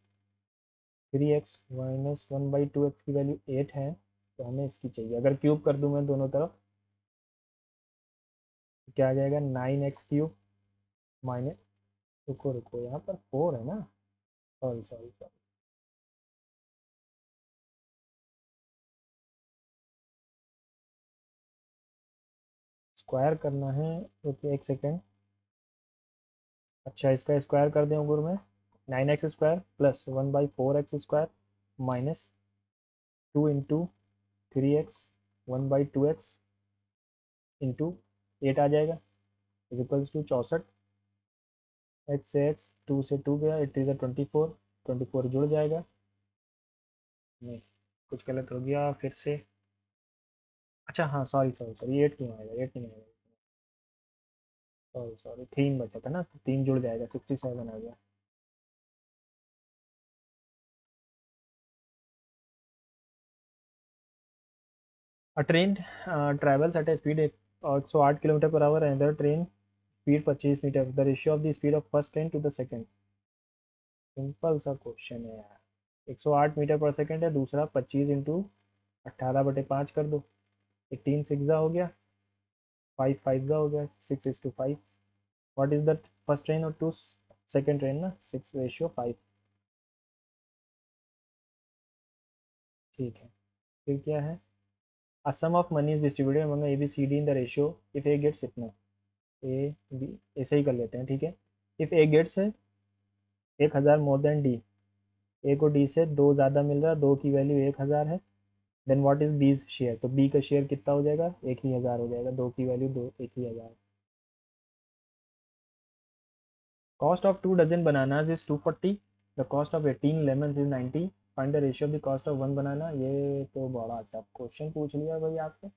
3x माइनस 1/2x की वैल्यू 8 है, तो हमें इसकी चाहिए। अगर क्यूब कर दूं मैं दोनों तरफ, तो क्या आ जाएगा? 9x³ माइनस, रुको रुको, यहाँ पर 4 है ना, सॉरी सॉरी सॉरी, स्क्वायर करना है। रुकिए एक सेकेंड। अच्छा, इसका स्क्वायर कर दें गुरु में, 9x² plus 1/4x² minus 2 × 3x 1/2x into 8 आ जाएगा, इज इक्वल्स टू 64। एक्स से एक्स, 2 से 2 गया, 8 × 3 = 24, 24 जुड़ जाएगा। नहीं, कुछ गलत हो गया फिर से। अच्छा हाँ, सॉरी सॉरी सॉरी, 8 क्यों आएगा? 8 नहीं आएगा, सॉरी सॉरी, 3 बचा था ना, तो 3 जुड़ जाएगा, 67 आ गया। A train travels at a speed 108 kilometre per hour, other train speed 25 metre, the ratio of the speed of first train to the second. Simple सा क्वेश्चन है यार। 108 मीटर पर सेकंड है, दूसरा 25 इंटू 18/5 कर दो, 18 6 हो गया, 5 5 हो गया, 6:5। What is the first train और टू सेकंड ट्रेन ना, 6:5। ठीक है, फिर क्या है? A sum of money is distributed among A, B, C, D in the ratio if A gets इतना, ए बी, ऐसे ही कर लेते हैं, ठीक है। If A gets 1000 more than D, A को डी से 2 ज़्यादा मिल रहा है, 2 की वैल्यू 1000 है, then what is B share? तो बी का शेयर कितना हो जाएगा? 1000 हो जाएगा, 2 की value 2, 1000। Cost of 2 dozen bananas is 240, the cost of 18 lemon is 90, find the ratio of the cost of 1 banana. ये तो बड़ा टफ क्वेश्चन पूछ लिया भाई आपसे।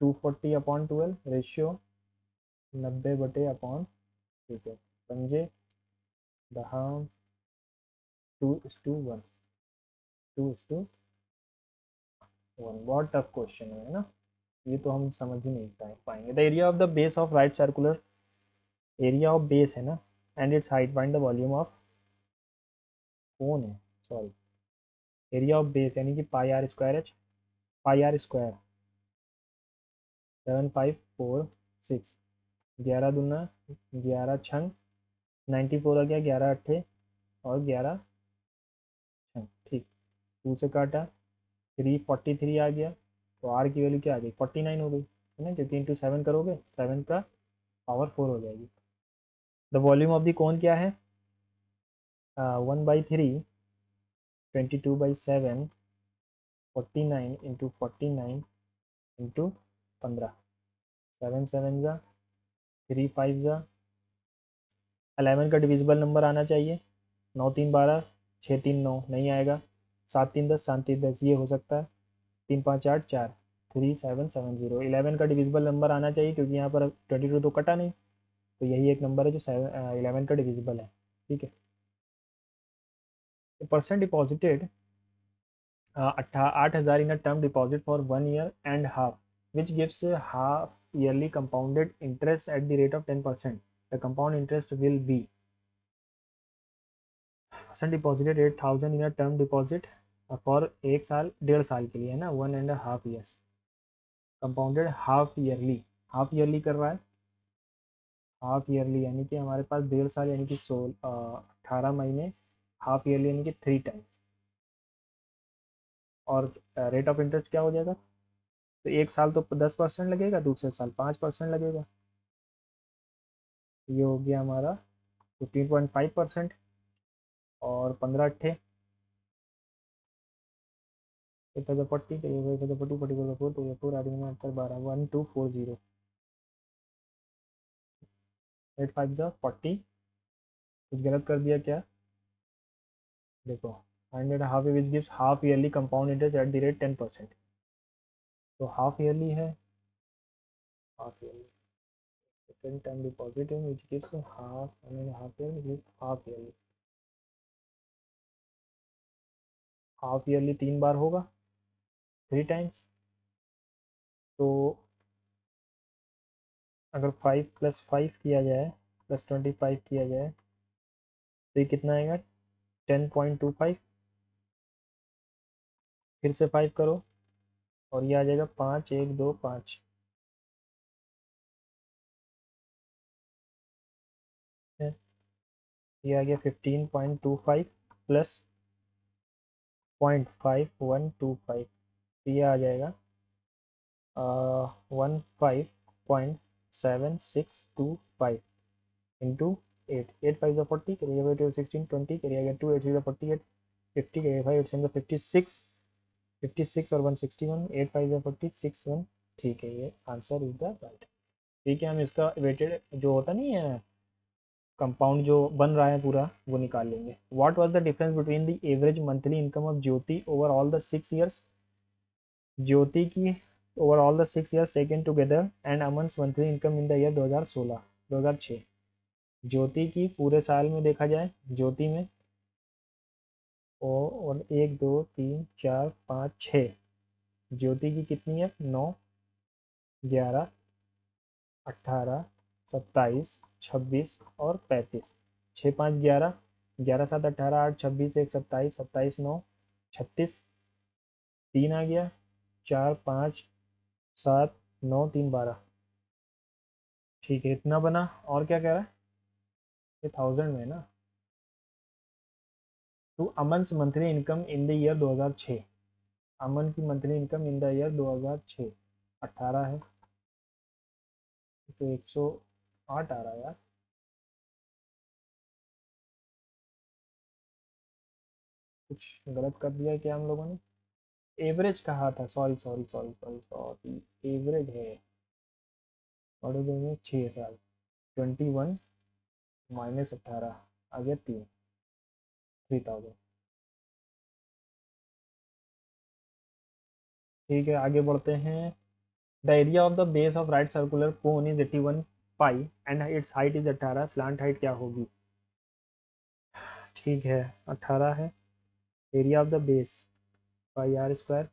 240/12 रेशियो 90/, ठीक है, पंजे दहाम 2:1, 2:, वन, बहुत टफ क्वेश्चन है ना, ये तो हम समझ ही नहीं पाएंगे। The area of the base of right circular, area of base है ना, and its height, find the volume of cone है, सॉरी, एरिया ऑफ बेस यानी कि pi r square h, pi r square 7546, 11 दूना 11 छंग 94 आ गया, 11 अट्ठे और 11 छंग, ठीक। 2 से काटा 343 आ गया, तो आर की वैल्यू क्या आ गई, 49 हो गई है ना, क्योंकि इंटू 7 करोगे 7 का पावर 4 हो जाएगी। The volume of the cone क्या है, 1/3, 22/7, 49 इंटू 49 इंटू 15, 7 7 3 5 11 का डिविजिबल नंबर आना चाहिए, 9 3 12, 6 3 9 नहीं आएगा, 7 3 10, 7 3 10 ये हो सकता है, 3 5 8 4, 3770, 11 का डिविजिबल नंबर आना चाहिए, क्योंकि यहाँ पर 22 तो कटा नहीं, तो यही एक नंबर है जो 11 का डिविजिबल है, ठीक है। Percent deposited 8,000 in a term deposit for 1.5 years, which gives half yearly compounded interest at the rate of 10%. The compound interest will be percent deposited 8,000 in a term deposit for 1 साल 1.5 साल के लिए है ना, 1.5 years, compounded half yearly, half yearly कर रहा है, half yearly यानी कि हमारे पास 1.5 साल यानी कि 18 महीने, हाफ ईयरली यानी कि 3 टाइम्स, और रेट ऑफ इंटरेस्ट क्या हो जाएगा, तो 1 साल तो 10% लगेगा, दूसरे साल 5% लगेगा, ये हो गया हमारा 15.5%, और 15 अट्ठे 8,040, तो ये 8,040, 44, तो ये 4 आदमी में 12, 1240, 8 5 40, कुछ गलत कर दिया क्या, देखो 1.5 which gives half yearly compound interest at the rate 10%, तो हाफ ईयरली है, half yearly second time deposit in which gives half, half yearly gives half yearly, half yearly 3 बार होगा, 3 टाइम्स, तो अगर 5 + 5 किया जाए, +25 किया जाए, तो ये कितना आएगा, 10.25, फिर से 5 करो, और ये आ जाएगा 5 1 2 5, ये आ गया 15.25 प्लस 0.5125, ये आ जाएगा 15.7625 इंटू 8 8 5 40, करिएगा 16 20, करिएगा 2 8 48 50, करिएगा 5 8 56 56 और 161, 8 5 40 6 1, ठीक है, ये आंसर इज द राइट। ठीक है, हम इसका वेटेड जो होता नहीं है कंपाउंड जो बन रहा है पूरा, वो निकाल लेंगे। What was the difference between the average monthly income of Jyoti over all the 6 years, Jyoti की over all the 6 years taken together and Aman's monthly income in the year 2016 2006, Jyoti की पूरे साल में देखा जाए, ज्योति में और 1 2 3 4 5 6, ज्योति की कितनी है, 9 11 18 27 26 और 35, 6 5 11, 11 7 18 8 26 1 27 27 9 36, 3 आ गया, 4 5 7 9 3 12, ठीक है, इतना बना। और क्या कह रहा है, ये 1000 में है ना, तो Aman monthly income in the year 2006, Aman की monthly income in the year 2006 18 है, तो 108 आ रहा है यार, कुछ गलत कर दिया क्या हम लोगों ने, एवरेज कहा था, sorry sorry sorry sorry sorry, average है, और देंगे 6 साल, 21 माइनस 18 आ गया 3000, ठीक है, आगे बढ़ते हैं। The area of the base of right circular cone is 81 pi and its height is 18, slant height क्या होगी, ठीक है 18 है, area of the base pi r square,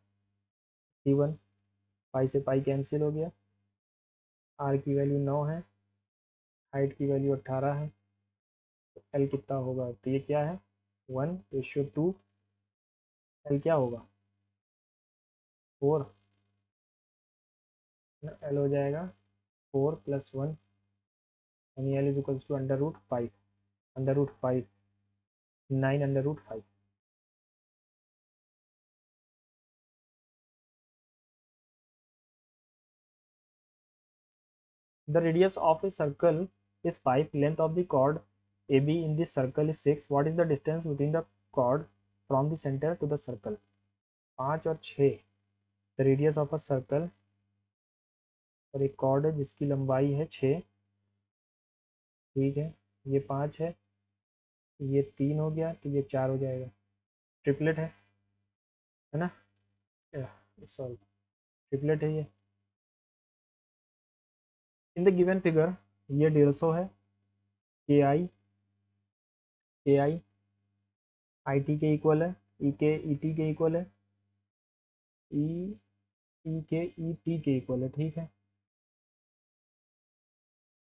T1, pi से पाई कैंसिल हो गया, R की वैल्यू 9 है, हाइट की वैल्यू 18 है, तो L कितना होगा, तो ये क्या है 1:2, L क्या होगा 4, L हो जाएगा 4+1, यानी L is equals to √5, √5, 9 √5। The radius of a circle is 5, length of the chord AB in this circle is 6, what is the distance between the chord from the center to the circle, 5 और 6, the radius of a circle, और एक chord है जिसकी लंबाई है 6, ठीक है, ये 5 है, ये 3 हो गया, तो ये 4 हो जाएगा, ट्रिपलेट है ना, सॉरी ट्रिपलेट है ये। इन द गिवन फिगर ये 150 है, के आई आई टी के इक्वल है, ई के ई टी के इक्वल है, ई ई के ई टी के इक्वल है, ठीक है।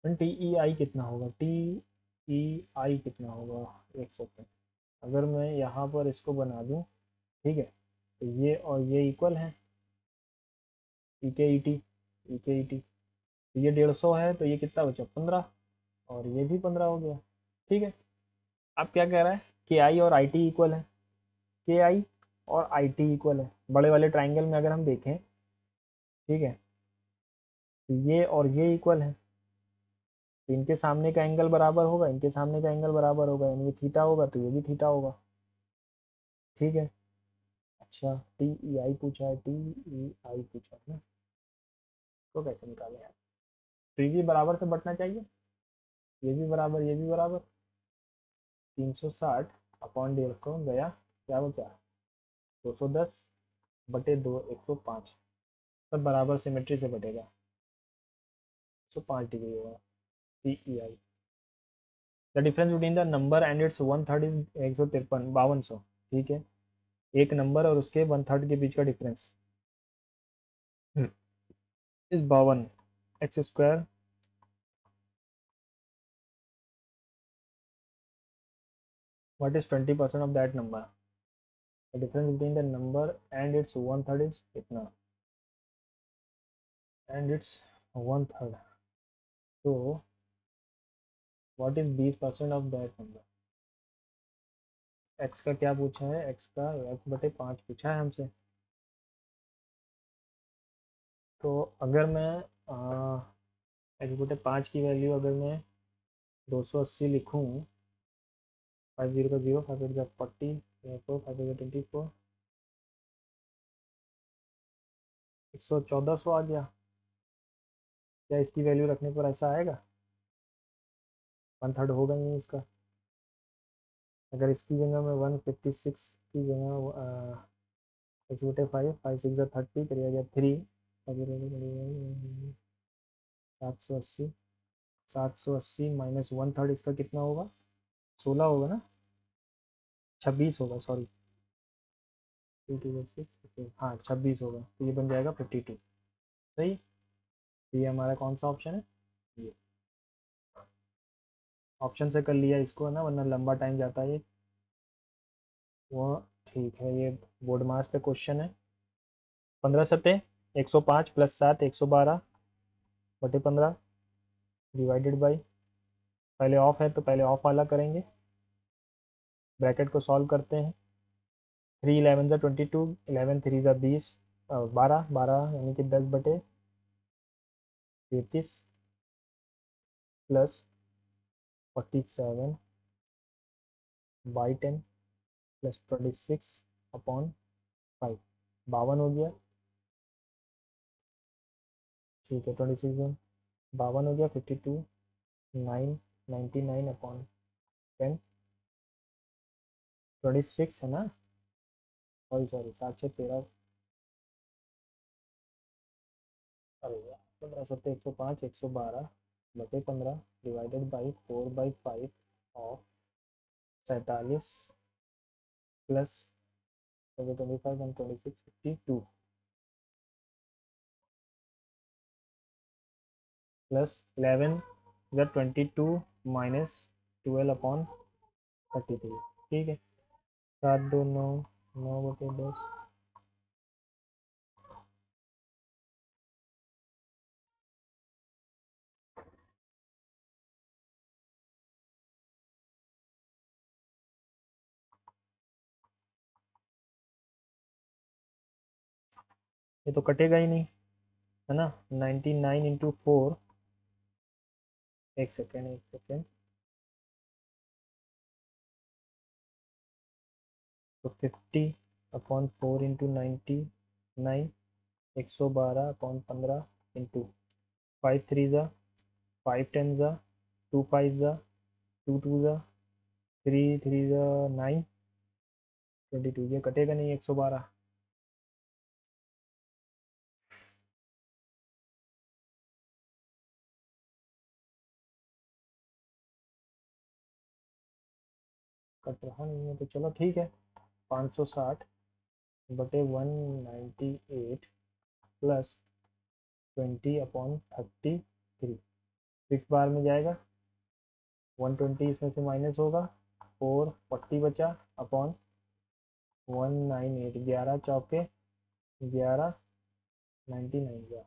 टी ई आई कितना होगा, टी ई आई कितना होगा, एक सेकेंड, अगर मैं यहाँ पर इसको बना दूँ, ठीक है, तो ये और ये इक्वल है, ई के ई टी, ई के ई टी, तो ये 150 है, तो ये कितना बचा 15, और ये भी 15 हो गया, ठीक है। अब क्या कह रहा है, के आई और आई टी इक्वल है, के आई और आई टी इक्वल है, बड़े वाले ट्राइंगल में अगर हम देखें, ठीक है, तो ये और ये इक्वल है, तो इनके सामने का एंगल बराबर होगा, इनके सामने का एंगल बराबर होगा, यानी ये थीटा होगा तो ये भी थीटा होगा, ठीक है। अच्छा, टी ई आई पूछा है, टी ई आई पूछा है ना, तो कैसे निकालें यार, तो ये भी बराबर से बटना चाहिए, ये भी बराबर, ये भी बराबर, 360 अपॉन 150 गया, क्या वो क्या 210/2, 105, सब बराबर सिमेट्री से बटेगा, 105 डिग्री होगा, T E I. The difference between the number and it's 1/3 is 153, 5200, ठीक है, एक नंबर और उसके 1/3 के बीच का difference is 52, x square, what is 20% of that number, the difference between the number and its 1/3 is कितना, and its 1/3, so what is 20% of that number, x का क्या पूछा है, x का x/5 पूछा है हमसे, तो अगर मैं x/5 की वैल्यू अगर मैं 280 लिखूँ, 5 0 का 0, 5 8 का 40, 4 5 8 का 24, 114 आ गया, क्या इसकी वैल्यू रखने पर ऐसा आएगा, 1/3 होगा ही नहीं इसका, अगर इसकी जगह मैं 156 की जगह x/5, 5 6 30, करिए गया 3, 780, 780 -1/3 इसका कितना होगा, 16 होगा ना, 26 होगा, सॉरी 2 2 6, हाँ 26 होगा, तो ये बन जाएगा 52, सही। तो ये हमारा कौन सा ऑप्शन है, ये ऑप्शन से कर लिया इसको, है ना, वरना लंबा टाइम जाता है ये, वो ठीक है। ये बोर्ड मास पे क्वेश्चन है, 15×7 105 +7 112/15 डिवाइडेड बाई, पहले ऑफ है तो पहले ऑफ वाला करेंगे, ब्रैकेट को सॉल्व करते हैं, 3 11 22, 11 3 20, 12 12 यानी कि 10/33 प्लस 47/10 प्लस 26/5, 52 हो गया, ठीक है, 26 52 हो गया, 52 9 99/10, 26 है ना, सॉरी सॉरी 7 6 13, अरे यार 15×7 105 112/15 divided by 4/5 of 47 plus 25 1 26 52, plus 11 या 22 माइनस 12/33। ठीक है, 7 2 9, 9/10। ये तो कटेगा ही नहीं, है ना। 99 × 4, एक सेकेंड एक सेकेंड, तो 50/4 × 99, 112/15 इंटू 5 3 5 10, 2 5, 2 2, 3 3, 9, 22। ये कटेगा नहीं 112। कट रहा नहीं है तो चलो ठीक है। 560/198 प्लस 20/33। 6 बार में जाएगा, 120 इसमें से माइनस होगा, 440 बचा अपॉन 198। 11 चौके 11, 99 गया।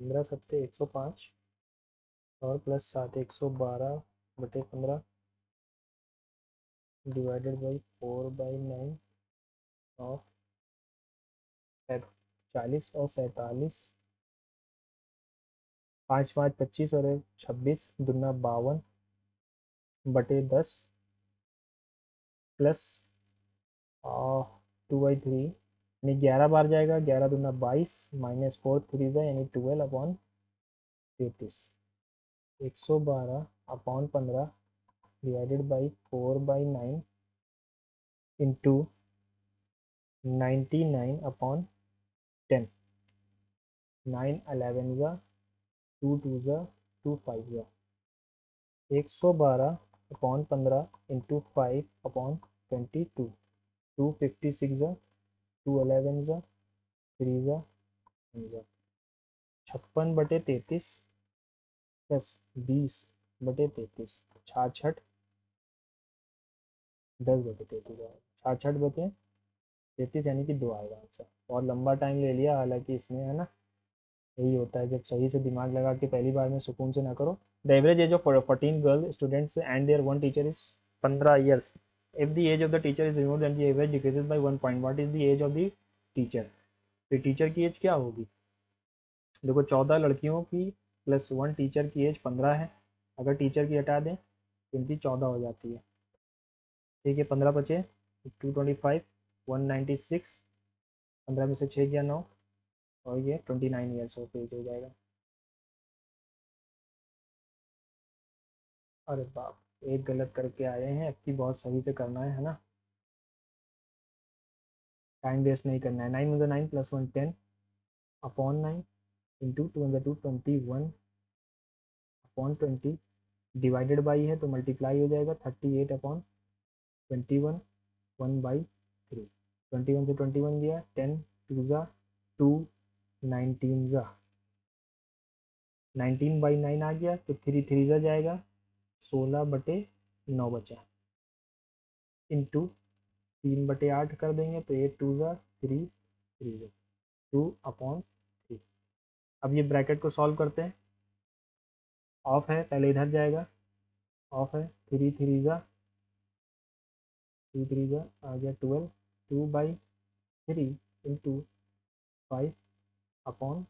15 7 105 और प्लस 7 112/15 डिवाइडेड बाई 4/9 और 40 और 47। 5 5 25 और 26 दूना 52/10 प्लस 2/3 यानी 11 बार जाएगा। 11 दूना 22 माइनस 4 3 यानी 12/33। 112/15 divided by 4/9 into 99/10। 9 11 2 2 2 5 112/15 into 5/22। 256 2 11 3 56/33 plus 20/33। 66 10/33 आएगा। 66/33 यानी कि 2 आएगा आंसर। और लंबा टाइम ले लिया हालांकि इसमें, है ना। यही होता है जब सही से दिमाग लगा के पहली बार में सुकून से ना करो। The average age of 14 girl students and there one teacher is 15 years। If the age of the teacher is removed and the average decreases by 1 point, what is the age of the teacher. तो teacher की age क्या होगी। देखो 14 लड़कियों की plus 1 teacher की as 15 है। अगर टीचर की हटा दें तो इनकी 14 हो जाती है। ठीक है, 15 बचे, 225, 196, 15 में से 6 गया 9, और ये 29 years हो पेज हो जाएगा। अरे बाप, एक गलत करके आए हैं, अब की बहुत सही से करना है ना। टाइम वेस्ट नहीं करना है। 9 × 9 plus 1 10 upon 9 into 2 × 2 21 upon 20 divided by है तो मल्टीप्लाई हो जाएगा 38/21 1/3। 21 से 21 गया, 10 2 2 19 19/9 आ गया तो 3 3 जाएगा, 16/9 बचा इंटू 3/8 कर देंगे तो 8 2 3 3 2/3। अब ये ब्रैकेट को सॉल्व करते हैं। ऑफ है पहले इधर जाएगा, ऑफ है 3 3 आ गया 12। 2/3 इंटू 5/12।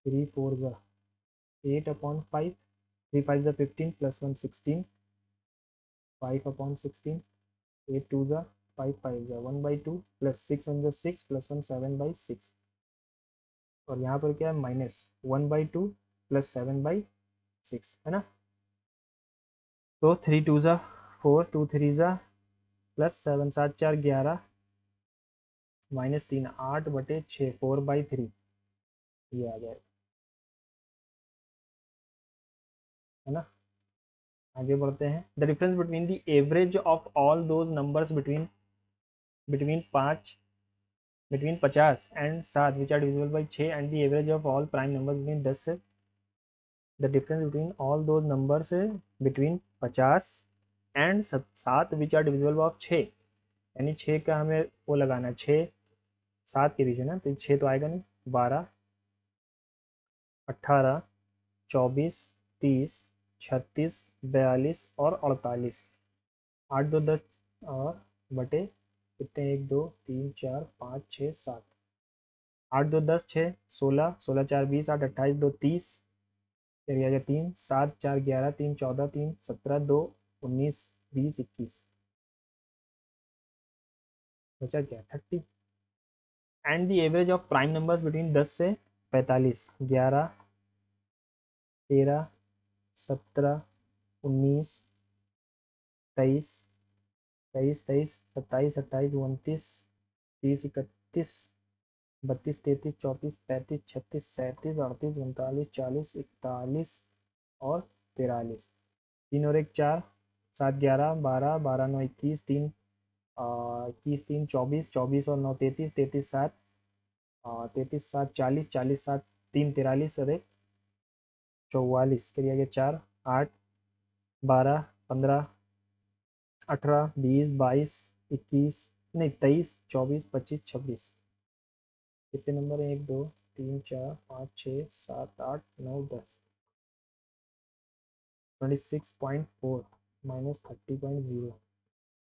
3 4 8/5। 3 5 15 प्लस 1 16 5/16। 8 2 5 5 1/2 plus 6 1 6 plus 1 7/6। और यहाँ पर क्या है माइनस 1/2 प्लस 7/6, है ना। तो 3 2 4 2 3 प्लस 7 7 4 11 माइनस 3 8/6 4/3। ये आ जाएगा, है ना। आगे बढ़ते हैं। The difference between the average of all those numbers between between 5 between 50 and 7 which are divisible by 6 and the average of all prime number between 10 से the difference between all those number से between 50 and 7 which are divisible of 6, यानी 6 का हमें वो लगाना है, 6 7 के reason है तो 6 तो आएगा नहीं, 12 18 24 30 36 42 और 48, 8 2 10 और बटे कितने, 1 2 3 4 5 6 7, 8 2 10 6 16 16 4 20 8 28 2 30, फिर आ गया 3 7 4 11 3 14 3 17 2 19 20 21, बचा क्या 30 and the average of prime numbers between 10 से 45, 11 13 17 19 23 23 23 27 28 29 30 31 32 33 34 35 36 37 38 39 40 41 और 43, 3 और 1 4 7 11 12 12 9 21 3 21 3 24 24 और 9 33 33 7 33 7 40 40 7 3 43 और 1 44, फिर आगे 4 8 12 15 18 20 22 21 नहीं 23 24 25 26, कितने नंबर हैं, 1 2 3 4 5 6 7 8 9 10, 26.4 माइनस 30.0,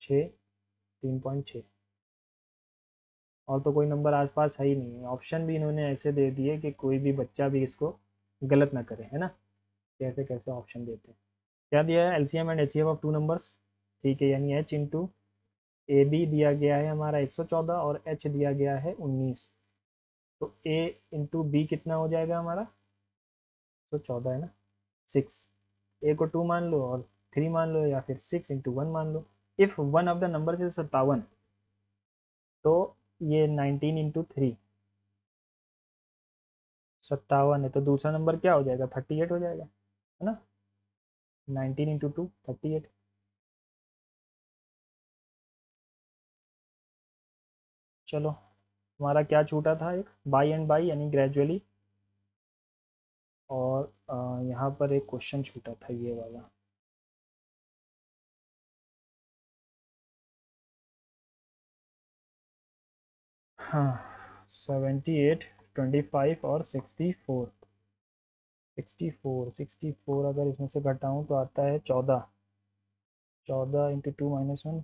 6 3.6, और तो कोई नंबर आसपास है ही नहीं है। ऑप्शन भी इन्होंने ऐसे दे दिए कि कोई भी बच्चा भी इसको गलत ना करे, है ना, कैसे कैसे ऑप्शन देते हैं। क्या दिया है, LCM and HCF of two numbers, ठीक है, यानी एच इंटू ए बी दिया गया है हमारा 114 और एच दिया गया है 19, तो ए इंटू बी कितना हो जाएगा हमारा 114 है ना, 6, ए को 2 मान लो और 3 मान लो, या फिर 6 इंटू 1 मान लो। If one of the number is 57, तो ये 19 इंटू 3 57 है, तो दूसरा नंबर क्या हो जाएगा 38 हो जाएगा, है ना, 19 इंटू 2 38। चलो, हमारा क्या छूटा था, एक बाई एंड बाई यानी ग्रेजुअली, और यहाँ पर एक क्वेश्चन छूटा था ये वाला, हाँ 78 25 और 64, 64 अगर इसमें से घटाऊँ तो आता है 14, 14 इंटू 2 माइनस 1,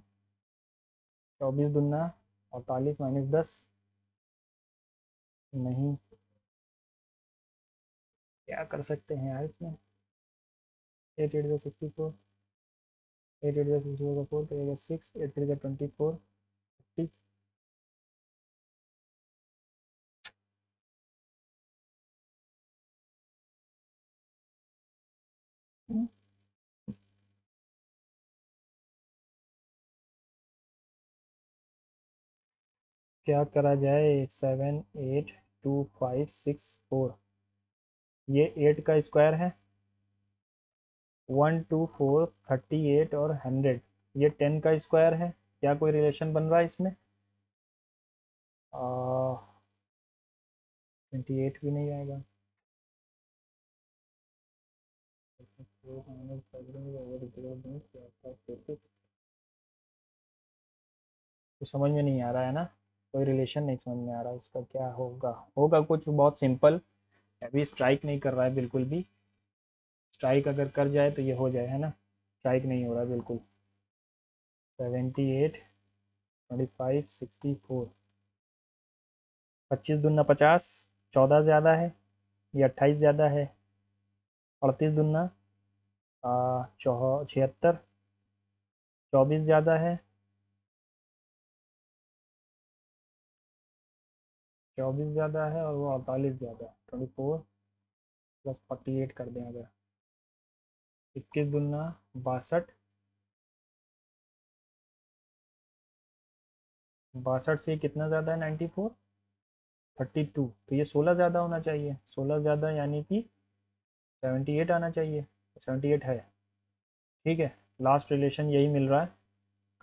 24 दूना 48 माइनस 10, नहीं, क्या कर सकते हैं यार इसमें, 8 8 64, 8 8 64 का 4 करेगा 6, 8 3 का 24 50, क्या करा जाए, 7 8 2 5 6 4, ये 8 का स्क्वायर है, 1 2 4 38 और 100, ये 10 का स्क्वायर है, क्या कोई रिलेशन बन रहा है इसमें, 28 भी नहीं आएगा, तो समझ में नहीं आ रहा है ना, कोई रिलेशन नहीं समझ में आ रहा, इसका क्या होगा, होगा कुछ बहुत सिंपल, अभी स्ट्राइक नहीं कर रहा है बिल्कुल भी, स्ट्राइक अगर कर जाए तो ये हो जाए, है ना, स्ट्राइक नहीं हो रहा बिल्कुल। 78 25 64, 25 दूना 50, 14 ज़्यादा है, ये 28 ज़्यादा है, 38 दूना 76, 24 ज़्यादा है, 24 ज़्यादा है और वो 48 ज़्यादा है, 24 प्लस 48 कर दें अगर, 21 दूना 62, 62 से कितना ज़्यादा है 94, 32, तो ये 16 ज़्यादा होना चाहिए, 16 ज़्यादा यानी कि 78 आना चाहिए, 78 है, ठीक है, लास्ट रिलेशन यही मिल रहा है।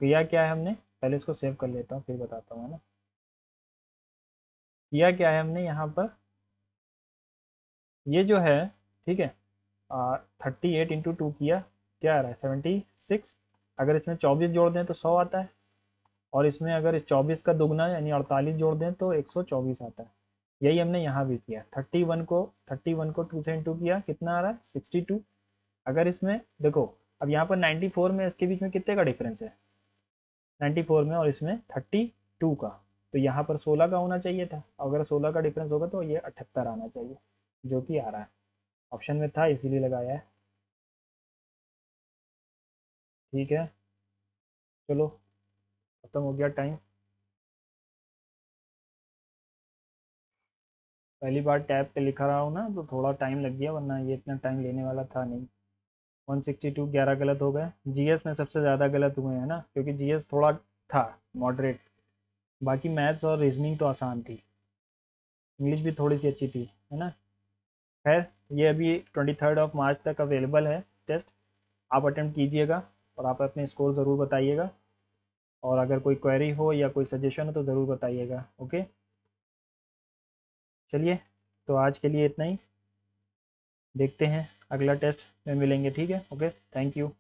किया क्या है हमने, पहले इसको सेव कर लेता हूँ फिर बताता हूँ, है ना। किया क्या है हमने यहाँ पर, ये जो है, ठीक है, 38 × 2 किया, क्या आ रहा है 76। अगर इसमें 24 जोड़ दें तो 100 आता है, और इसमें अगर 24 का दुगना यानी 48 जोड़ दें तो 124 आता है। यही हमने यहाँ भी किया, 31 को 2 से इंटू किया, कितना आ रहा है 62। अगर इसमें देखो, अब यहाँ पर 94 में इसके बीच में कितने का डिफरेंस है, 94 में और इसमें 32 का, तो यहाँ पर 16 का होना चाहिए था। अगर 16 का डिफरेंस होगा तो ये 78 आना चाहिए, जो कि आ रहा है, ऑप्शन में था इसीलिए लगाया है। ठीक है, चलो, खत्म हो गया टाइम। पहली बार टैब पे लिखा रहा हूँ ना, तो थोड़ा टाइम लग गया, वरना ये इतना टाइम लेने वाला था नहीं। 162, 11 गलत हो गए। जीएस में सबसे ज़्यादा गलत हुए हैं ना, क्योंकि जीएस थोड़ा था मॉडरेट, बाकी मैथ्स और रीजनिंग तो आसान थी, इंग्लिश भी थोड़ी सी अच्छी थी, है ना। खैर, ये अभी 23 मार्च तक अवेलेबल है टेस्ट, आप अटेम्प्ट कीजिएगा और आप अपने स्कोर ज़रूर बताइएगा, और अगर कोई क्वेरी हो या कोई सजेशन हो तो ज़रूर बताइएगा। ओके, चलिए, तो आज के लिए इतना ही, देखते हैं अगला टेस्ट में मिलेंगे। ठीक है, ओके, थैंक यू।